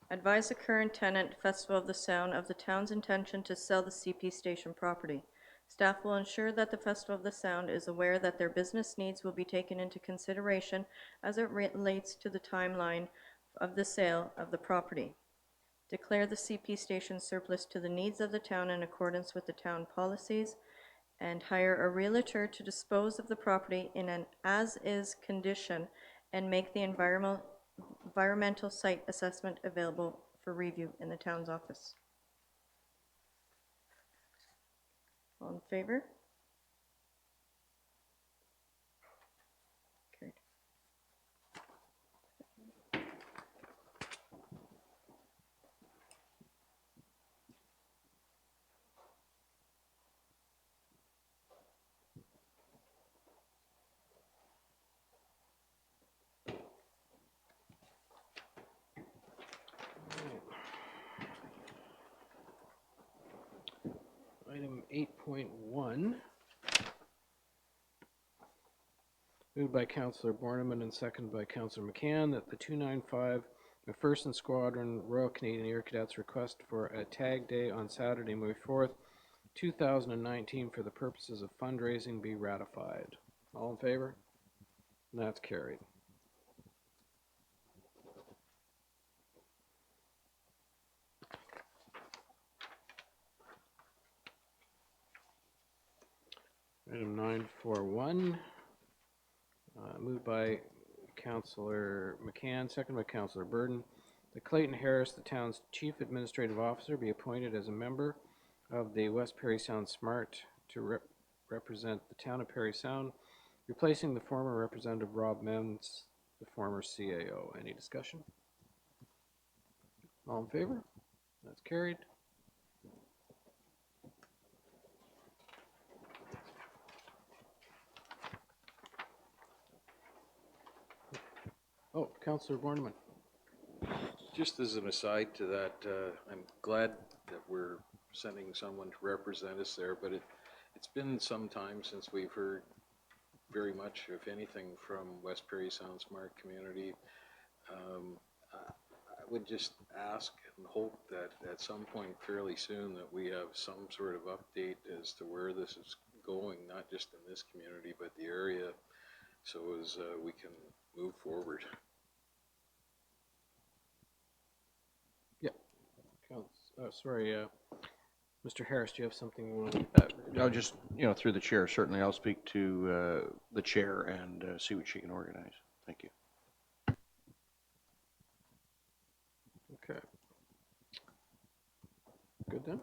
advise the current tenant, Festival of the Sound, of the town's intention to sell the CP Station property. Staff will ensure that the Festival of the Sound is aware that their business needs will be taken into consideration as it relates to the timeline of the sale of the property. Declare the CP Station surplus to the needs of the town in accordance with the town policies, and hire a realtor to dispose of the property in an as-is condition and make the environmental site assessment available for review in the town's office. All in favor? Carried. Item 8.1, moved by Councillor Borneman and seconded by Councillor McCann, that the 295 1st and Squadron Royal Canadian Air Cadets request for a tag day on Saturday, May 4th, 2019 for the purposes of fundraising be ratified. All in favor? And that's carried. Item 9.4.1, moved by Councillor McCann, seconded by Councillor Burden, that Clayton Harris, the town's Chief Administrative Officer, be appointed as a member of the West Parry Sound SMART to represent the town of Parry Sound, replacing the former Representative Rob Menz, the former CAO. Any discussion? All in favor? That's carried. Oh, Councillor Borneman. Just as an aside to that, I'm glad that we're sending someone to represent us there, but it's been some time since we've heard very much, if anything, from West Parry Sound Smart Community. I would just ask and hope that at some point fairly soon that we have some sort of update as to where this is going, not just in this community, but the area, so as we can move forward. Mr. Harris, do you have something you want to? I'll just, through the chair, certainly I'll speak to the chair and see what she can organize. Thank you. Okay. Good then.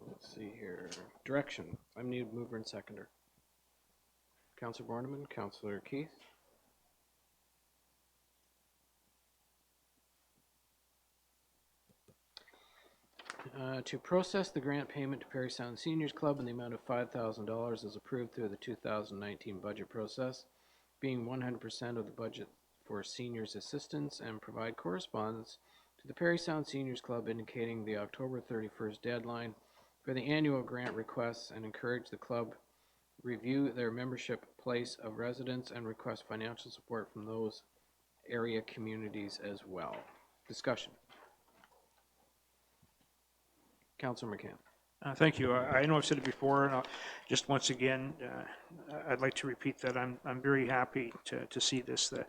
Let's see here. Direction. I need mover and seconder. Councillor Borneman, Councillor Keith. To process the grant payment to Parry Sound Seniors Club in the amount of $5,000 as approved through the 2019 budget process, being 100% of the budget for seniors assistance and provide correspondence to the Parry Sound Seniors Club indicating the October 31st deadline for the annual grant requests and encourage the club review their membership place of residence and request financial support from those area communities as well. Discussion. Councillor McCann. Thank you. I know I've said it before, and just once again, I'd like to repeat that I'm very happy to see this. The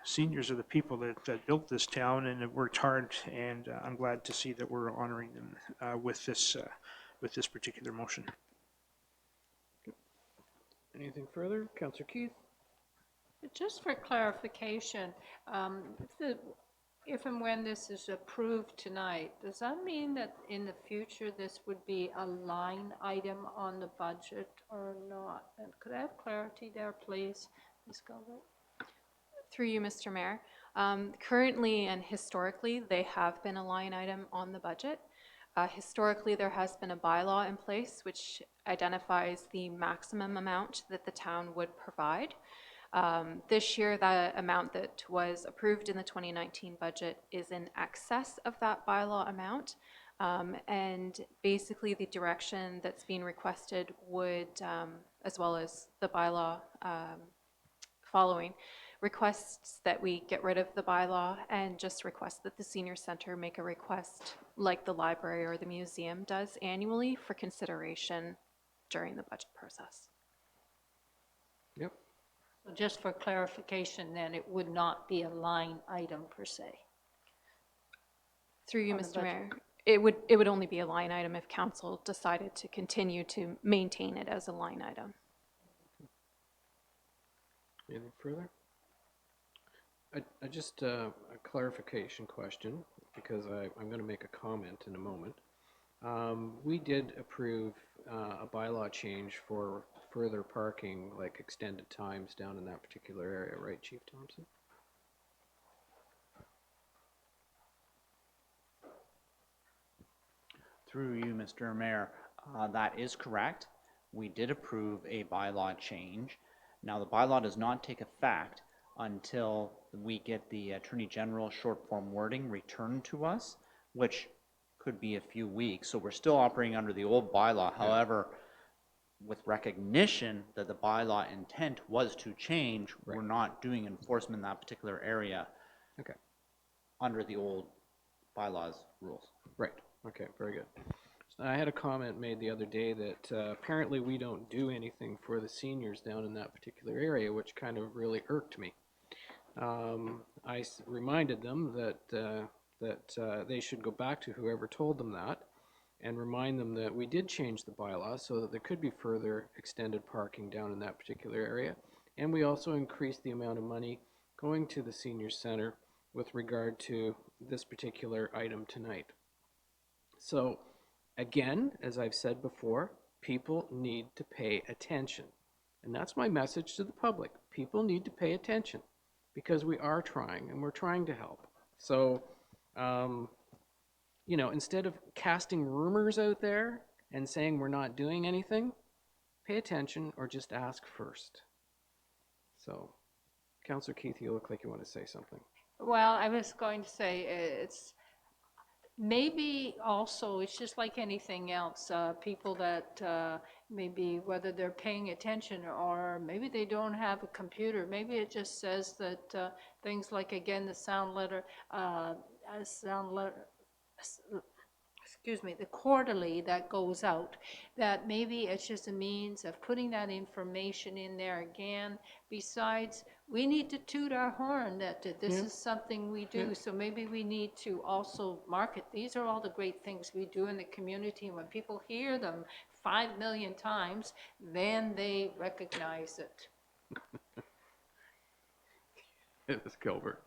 seniors are the people that built this town and have worked hard, and I'm glad to see that we're honoring them with this particular motion. Anything further? Councillor Keith? Just for clarification, if and when this is approved tonight, does that mean that in the future this would be a line item on the budget or not? And could I have clarity there, please, Ms. Gilbert? Through you, Mr. Mayor. Currently and historically, they have been a line item on the budget. Historically, there has been a bylaw in place which identifies the maximum amount that the town would provide. This year, the amount that was approved in the 2019 budget is in excess of that bylaw amount. And basically the direction that's being requested would, as well as the bylaw following, requests that we get rid of the bylaw and just request that the senior center make a request like the library or the museum does annually for consideration during the budget process. Yep. So just for clarification, then, it would not be a line item per se. Through you, On the Mr. Mayor, budget. it would only be a line item if council decided to continue to maintain it as a line item. Anything further? I just a clarification question, because I'm going to make a comment in a moment. We did approve a bylaw change for further parking, like extended times down in that particular area, right, Chief Thompson? Through you, Mr. Mayor, that is correct. We did approve a bylaw change. Now, the bylaw does not take effect until we get the Attorney General short form wording returned to us, which could be a few weeks. So we're still operating under the old bylaw. Yeah. However, with recognition that the bylaw intent was to change, Right. we're not doing enforcement in that particular area. Okay. Under the old bylaws rules. Right. Okay, very good. So I had a comment made the other day that apparently we don't do anything for the seniors down in that particular area, which kind of really irked me. I reminded them that they should go back to whoever told them that and remind them that we did change the bylaw so that there could be further extended parking down in that particular area. And we also increased the amount of money going to the senior center with regard to this particular item tonight. So again, as I've said before, people need to pay attention. And that's my message to the public. People need to pay attention because we are trying and we're trying to help. So, you know, instead of casting rumors out there and saying we're not doing anything, pay attention or just ask first. So, Councillor Keith, you look like you want to say something. Well, I was going to say it's maybe also, it's just like anything else, people that maybe whether they're paying attention or maybe they don't have a computer, maybe it just says that things like, again, the excuse me, the quarterly that goes out, that maybe it's just a means of putting that information in there again. Besides, we need to toot our horn that this is something we do, so maybe we need to also market. These are all the great things we do in the community, and when people hear them 5 million times, then they recognize it. Ms. Gilbert.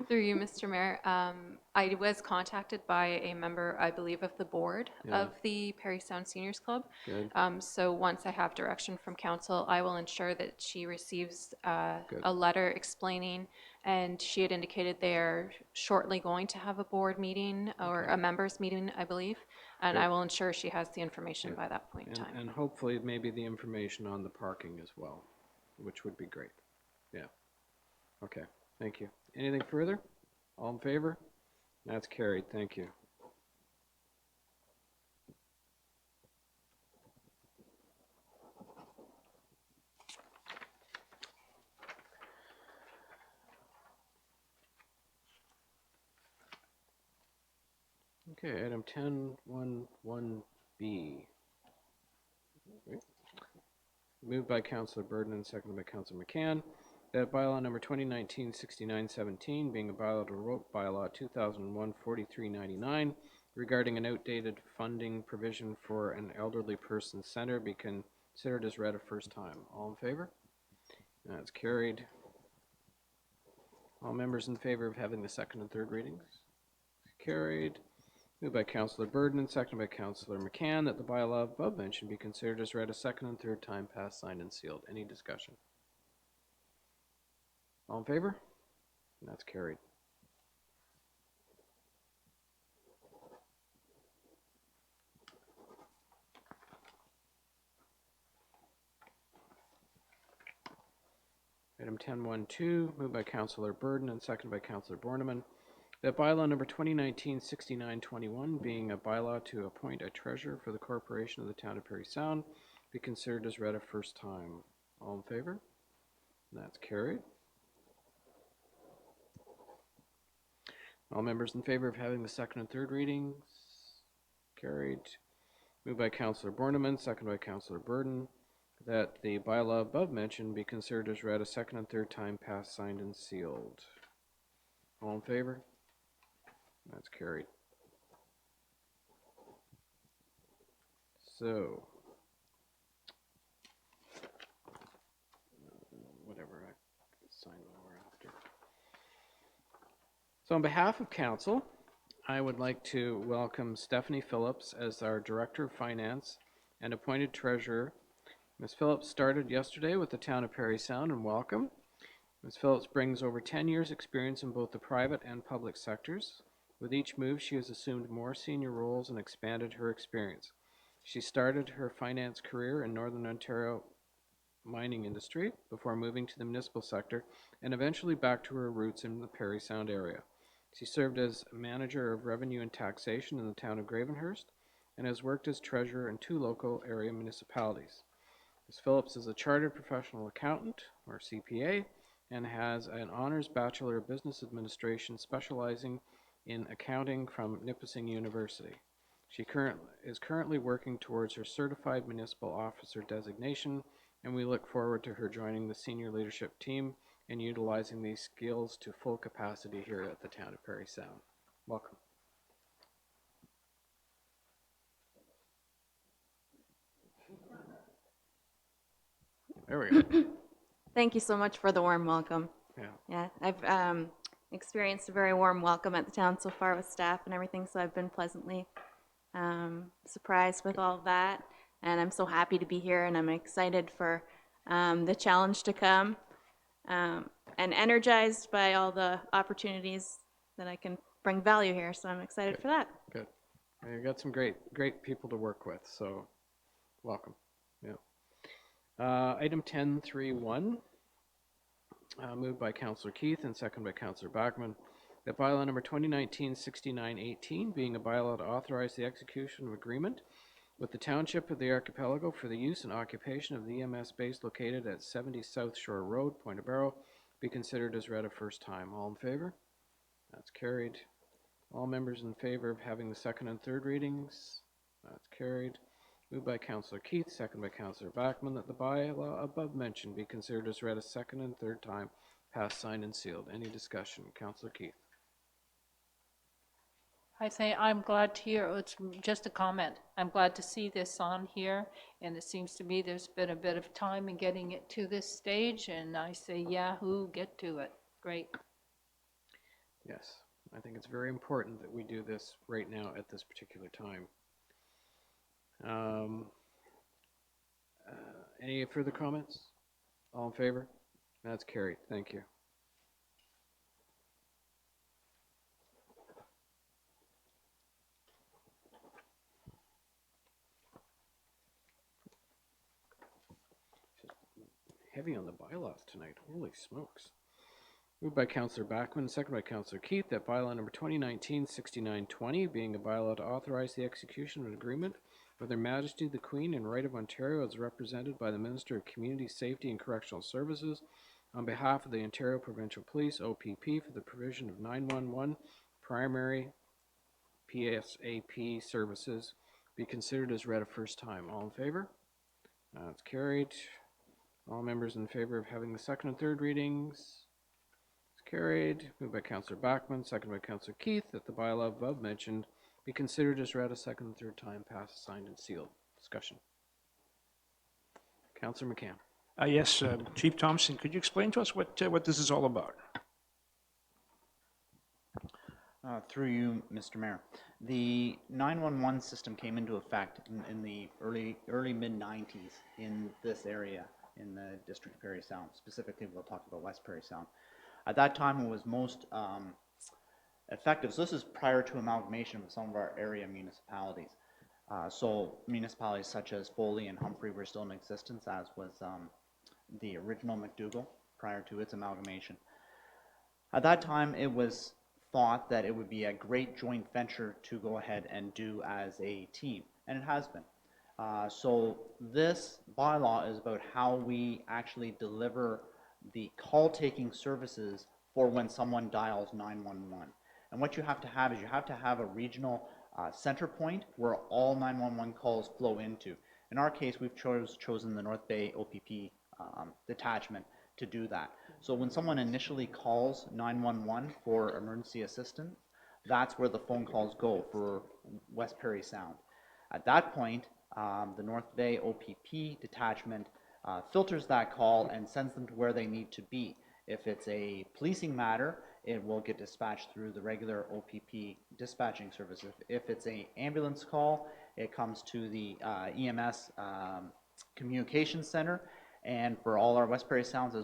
Through you, Mr. Mayor, I was contacted by a member, I believe, of the board of the Parry Sound Seniors Club. Good. So once I have direction from council, I will ensure that she receives a letter explaining, and she had indicated they are shortly going to have a board meeting or a members meeting, I believe, and Good. I will ensure she has the information by that point in time. And hopefully maybe the information on the parking as well, which would be great. Yeah. Okay. Thank you. Anything further? All in favor? That's carried. Thank you. Okay, item 10.1.1B. Moved by Councillor Burden and seconded by Councillor McCann, that bylaw number 2019-6917, being a bylaw to revoke bylaw 2001-4399, regarding an outdated funding provision for an elderly person center, be considered as read a first time. All in favor? That's carried. All members in favor of having the second and third readings? Carried. Moved by Councillor Burden and seconded by Councillor McCann, that the bylaw above mentioned be considered as read a second and third time, passed, signed, and sealed. Any discussion? All in favor? And that's carried. Item 10.1.2, moved by Councillor Burden and seconded by Councillor Borneman, that bylaw number 2019-6921, being a bylaw to appoint a treasurer for the corporation of the town of Parry Sound, be considered as read a first time. All in favor? And that's carried. All members in favor of having the second and third readings? Carried. Moved by Councillor Borneman, seconded by Councillor Burden, that the bylaw above mentioned be considered as read a second and third time, passed, signed, and sealed. All in favor? That's carried. So, whatever, I sign more after. So on behalf of council, I would like to welcome Stephanie Phillips as our Director of Finance and appointed Treasurer. Ms. Phillips started yesterday with the town of Parry Sound, and welcome. Ms. Phillips brings over 10 years' experience in both the private and public sectors. With each move, she has assumed more senior roles and expanded her experience. She started her finance career in Northern Ontario mining industry before moving to the municipal sector and eventually back to her roots in the Parry Sound area. She served as manager of revenue and taxation in the town of Gravenhurst and has worked as treasurer in 2 local area municipalities. Ms. Phillips is a chartered professional accountant, or CPA, and has an honors Bachelor of Business Administration specializing in accounting from Nipissing University. She is currently working towards her Certified Municipal Officer designation, and we look forward to her joining the senior leadership team and utilizing these skills to full capacity here at the town of Parry Sound. Welcome. There we go. Thank you so much for the warm welcome. Yeah. I've experienced a very warm welcome at the town so far with staff and everything, so I've been pleasantly surprised with all of that. And I'm so happy to be here, and I'm excited for the challenge to come, and energized by all the opportunities that I can bring value here, so I'm excited for that. Good. You've got some great people to work with, so welcome. Yeah. Item 10.3.1, moved by Councillor Keith and seconded by Councillor Bachman, that bylaw number 2019-6918, being a bylaw to authorize the execution of agreement with the Township of the Archipelago for the use and occupation of the EMS base located at 70 South Shore Road, Point of Barrow, be considered as read a first time. All in favor? That's carried. All members in favor of having the second and third readings? That's carried. Moved by Councillor Keith, seconded by Councillor Bachman, that the bylaw above mentioned be considered as read a second and third time, passed, signed, and sealed. Any discussion? Councillor Keith. I say I'm glad to hear, it's just a comment. I'm glad to see this on here, and it seems to me there's been a bit of time in getting it to this stage, and I say, yahoo, get to it. Great. Yes, I think it's very important that we do this right now at this particular time. Any further comments? All in favor? That's carried. Thank you. Heavy on the bylaws tonight. Holy smokes. Moved by Councillor Backman, second by Councillor Keith, that bylaw number 2019-6920, being a bylaw to authorize the execution of an agreement with Her Majesty the Queen and Right of Ontario as represented by the Minister of Community Safety and Correctional Services on behalf of the Ontario Provincial Police, OPP, for the provision of 911 primary PSAP services, be considered as read a first time. All in favor? That's carried. All members in favor of having the second and third readings? It's carried. Moved by Councillor Backman, second by Councillor Keith, that the bylaw above mentioned be considered as read a second and third time, passed, signed, and sealed. Discussion. Councillor McCann. Yes, Chief Thompson, could you explain to us what this is all about? Through you, Mr. Mayor. The 911 system came into effect in the early mid-90s in this area, in the District of Parry Sound. Specifically, we'll talk about West Parry Sound. At that time, it was most effective. So this is prior to amalgamation with some of our area municipalities. So municipalities such as Foley and Humphrey were still in existence, as was the original McDougall prior to its amalgamation. At that time, it was thought that it would be a great joint venture to go ahead and do as a team, and it has been. So this bylaw is about how we actually deliver the call-taking services for when someone dials 911. And what you have to have is you have to have a regional center point where all 911 calls flow into. In our case, we've chosen the North Bay OPP detachment to do that. So when someone initially calls 911 for emergency assistance, that's where the phone calls go for West Parry Sound. At that point, the North Bay OPP detachment filters that call and sends them to where they need to be. If it's a policing matter, it will get dispatched through the regular OPP dispatching service. If it's an ambulance call, it comes to the EMS communications center. And for all our West Parry Sounds,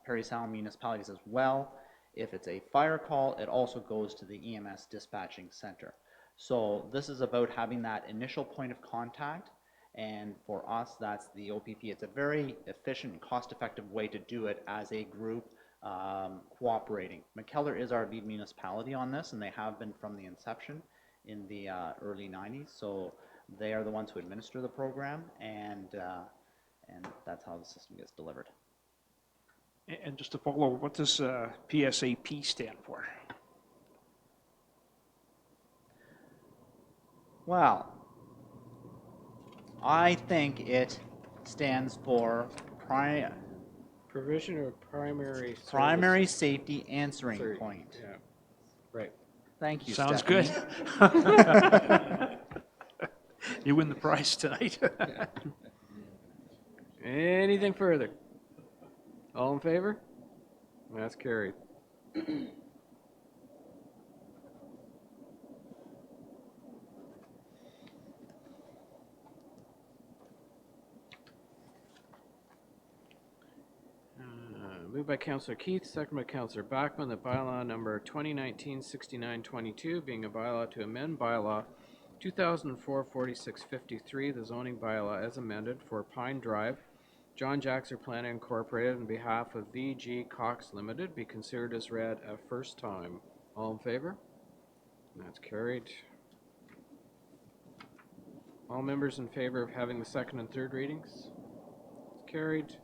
Parry Sound municipalities as well, if it's a fire call, it also goes to the EMS dispatching center. So this is about having that initial point of contact, and for us, that's the OPP. It's a very efficient and cost-effective way to do it as a group cooperating. McKellar is our lead municipality on this, and they have been from the inception in the early 90s. So they are the ones who administer the program, and that's how the system gets delivered. And just to follow, what does PSAP stand for? Well, I think it stands for Provision of primary safety answering point. Yeah. Right. Thank you, Sounds Stephanie. good. You win the prize tonight. Anything further? All in favor? That's carried. Moved by Councillor Keith, second by Councillor Backman, that bylaw number 2019-6922, being a bylaw to amend bylaw 2004-4653, the zoning bylaw as amended for Pine Drive, John Jackson Planning Incorporated, on behalf of VG Cox Limited, be considered as read a first time. All in favor? That's carried. All members in favor of having the second and third readings? It's carried.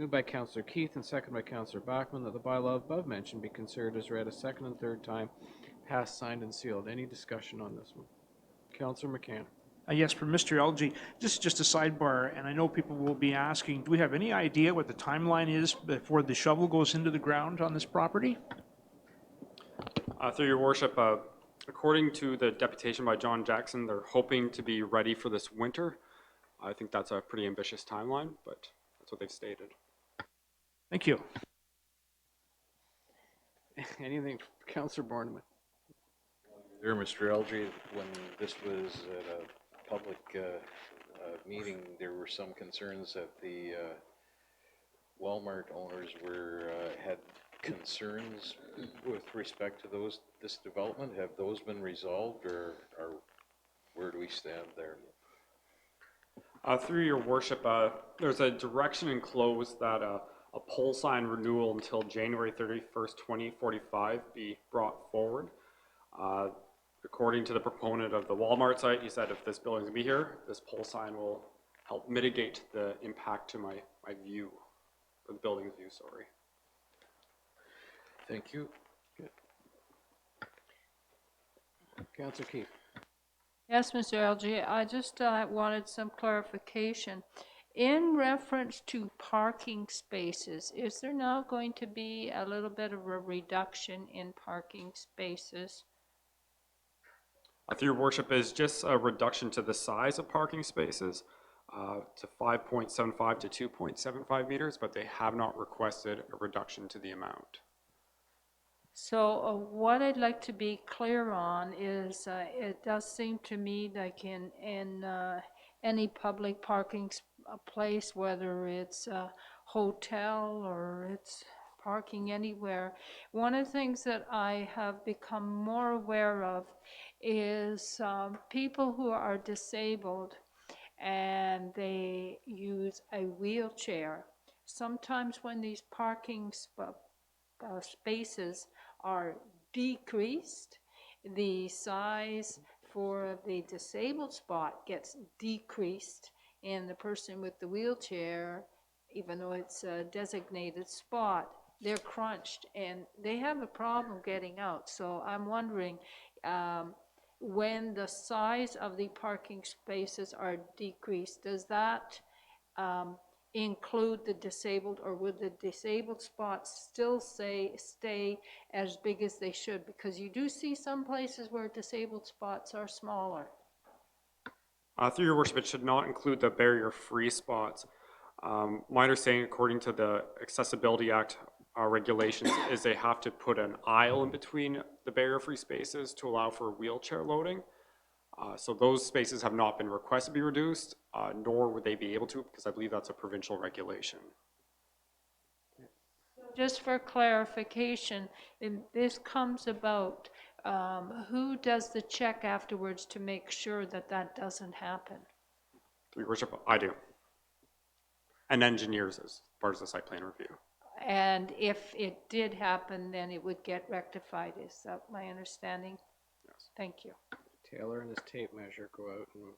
Moved by Councillor Keith and second by Councillor Backman, that the bylaw above mentioned be considered as read a second and third time, passed, signed, and sealed. Any discussion on this one? Councillor McCann. Yes, for Mr. Elgie, this is just a sidebar, and I know people will be asking, do we have any idea what the timeline is before the shovel goes into the ground on this property? Through your worship, according to the deputation by John Jackson, they're hoping to be ready for this winter. I think that's a pretty ambitious timeline, but that's what they've stated. Thank you. Anything, Councillor Borneman? There, Mr. Elgie, when this was at a public meeting, there were some concerns that the Walmart owners had concerns with respect to this development. Have those been resolved, or where do we stand there? Through your worship, there's a direction enclosed that a pole sign renewal until January 31st, 2045 be brought forward. According to the proponent of the Walmart site, he said if this building's gonna be here, this pole sign will help mitigate the impact to my view, or the building's view, sorry. Thank you. Councillor Keefe. Yes, Mr. LG, I just wanted some clarification. In reference to parking spaces, is there now going to be a little bit of a reduction in parking spaces? Through your worship, is just a reduction to the size of parking spaces to 5.75 to 2.75 meters, but they have not requested a reduction to the amount. So what I'd like to be clear on is it does seem to me like in any public parking place, whether it's a hotel or it's parking anywhere, one of the things that I have become more aware of is people who are disabled and they use a wheelchair. Sometimes when these parking spaces are decreased, the size for the disabled spot gets decreased, and the person with the wheelchair, even though it's a designated spot, they're crunched and they have a problem getting out. So I'm wondering, when the size of the parking spaces are decreased, does that include the disabled, or would the disabled spots still stay as big as they should? Because you do see some places where disabled spots are smaller. Through your worship, it should not include the barrier-free spots. My understanding, according to the Accessibility Act regulations, is they have to put an aisle in between the barrier-free spaces to allow for wheelchair loading. So those spaces have not been requested to be reduced, nor would they be able to, because I believe that's a provincial regulation. Just for clarification, this comes about, who does the check afterwards to make sure that that doesn't happen? Through your worship, I do. And engineers as part of the site plan review. And if it did happen, then it would get rectified. Is that my understanding? Yes. Thank you. Taylor and his tape measure go out and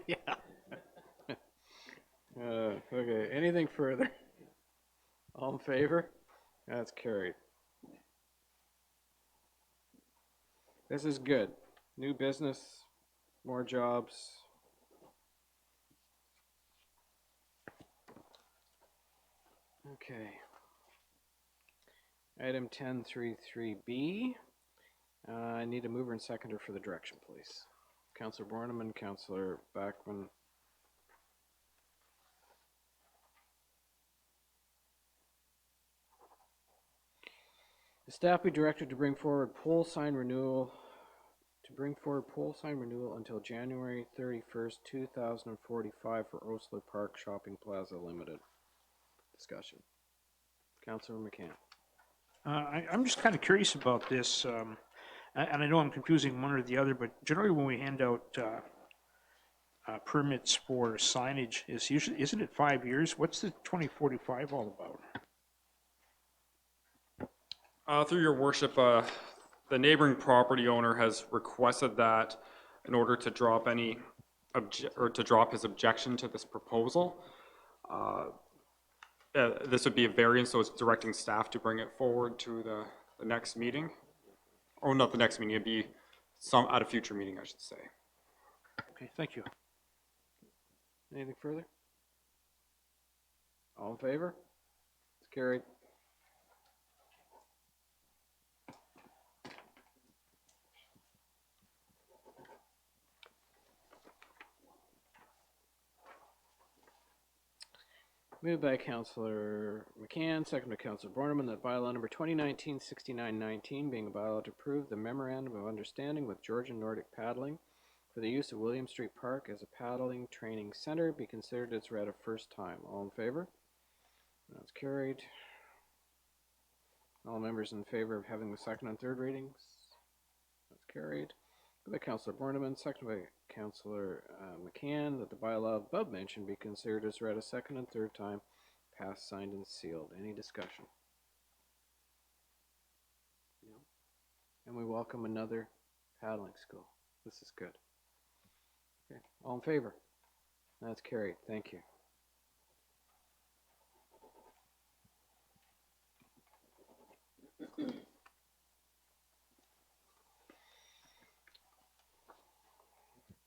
yeah. Okay, anything further? All in favor? That's carried. This is good. New business, more jobs. Okay. Item 10.33B. I need a mover and seconder for the direction, please. Councillor Borneman, Councillor Backman. The staff be directed to bring forward pole sign renewal until January 31st, 2045 for Osler Park Shopping Plaza Limited. Discussion. Councillor McCann. I'm just kind of curious about this, and I know I'm confusing one or the other, but generally when we hand out permits for signage, isn't it 5 years? What's the 2045 all about? Through your worship, the neighboring property owner has requested that in order to drop his objection to this proposal. This would be a variance, so it's directing staff to bring it forward to the next meeting. Or not the next meeting, it'd be at a future meeting, I should say. Okay, thank you. Anything further? All in favor? It's carried. Moved by Councillor McCann, second by Councillor Borneman, that bylaw number 2019-6919, being a bylaw to approve the memorandum of understanding with Georgian Nordic Paddling for the use of William Street Park as a paddling training center, be considered as read a first time. All in favor? That's carried. All members in favor of having the second and third readings? That's carried. by Councillor Borneman, seconded by Councillor McCann, that the bylaw above mentioned be considered as read a second and third time, passed, signed, and sealed. Any discussion? No? And we welcome another paddling school. This is good. Okay. All in favor? That's carried. Thank you.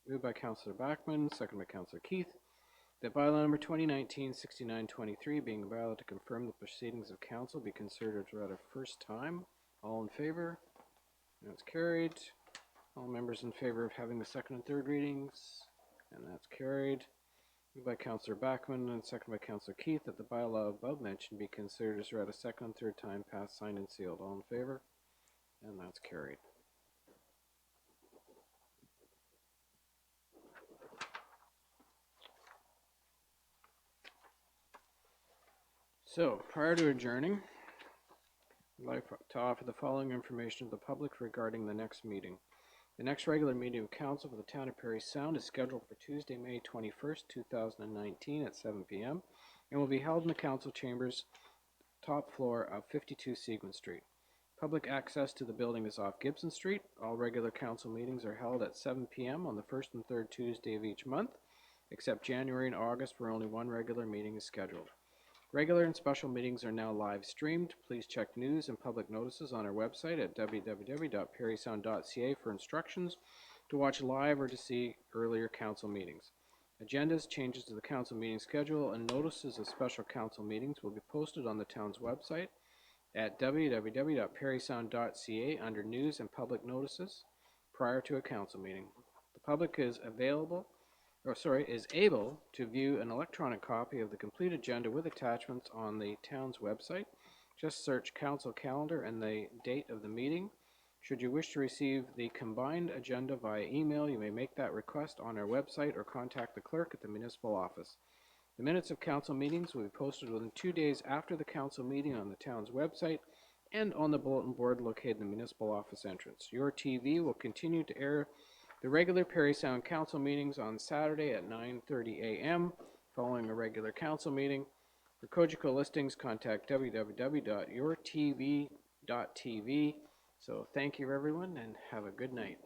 Moved by Councillor Backman, second by Councillor Keith, that bylaw number 2019-6923, being a bylaw to confirm the proceedings of council, be considered as read a first time. All in favor? That's carried. All members in favor of having the second and third readings, and that's carried. Moved by Councillor Backman and second by Councillor Keith, that the bylaw above mentioned be considered as read a second and third time, passed, signed, and sealed. All in favor? And that's carried. So, prior to adjourning, I'd like to offer the following information to the public regarding the next meeting. The next regular meeting of council for the town of Parry Sound is scheduled for Tuesday, May 21st, 2019 at 7 p.m. and will be held in the council chambers, top floor of 52 Seguin Street. Public access to the building is off Gibson Street. All regular council meetings are held at 7 p.m. on the first and third Tuesday of each month, except January and August, where only one regular meeting is scheduled. Regular and special meetings are now live streamed. Please check news and public notices on our website at www.parrysound.ca for instructions to watch live or to see earlier council meetings. Agendas, changes to the council meeting schedule, and notices of special council meetings will be posted on the town's website at www.parrysound.ca under news and public notices prior to a council meeting. The public is able to view an electronic copy of the complete agenda with attachments on the town's website. Just search council calendar and the date of the meeting. Should you wish to receive the combined agenda via email, you may make that request on our website or contact the clerk at the municipal office. The minutes of council meetings will be posted within 2 days after the council meeting on the town's website and on the bulletin board located in the municipal office entrance. Your TV will continue to air the regular Parry Sound council meetings on Saturday at 9:30 a.m. following a regular council meeting. For Cogeco listings, contact www.yourtv.tv. So thank you, everyone, and have a good night.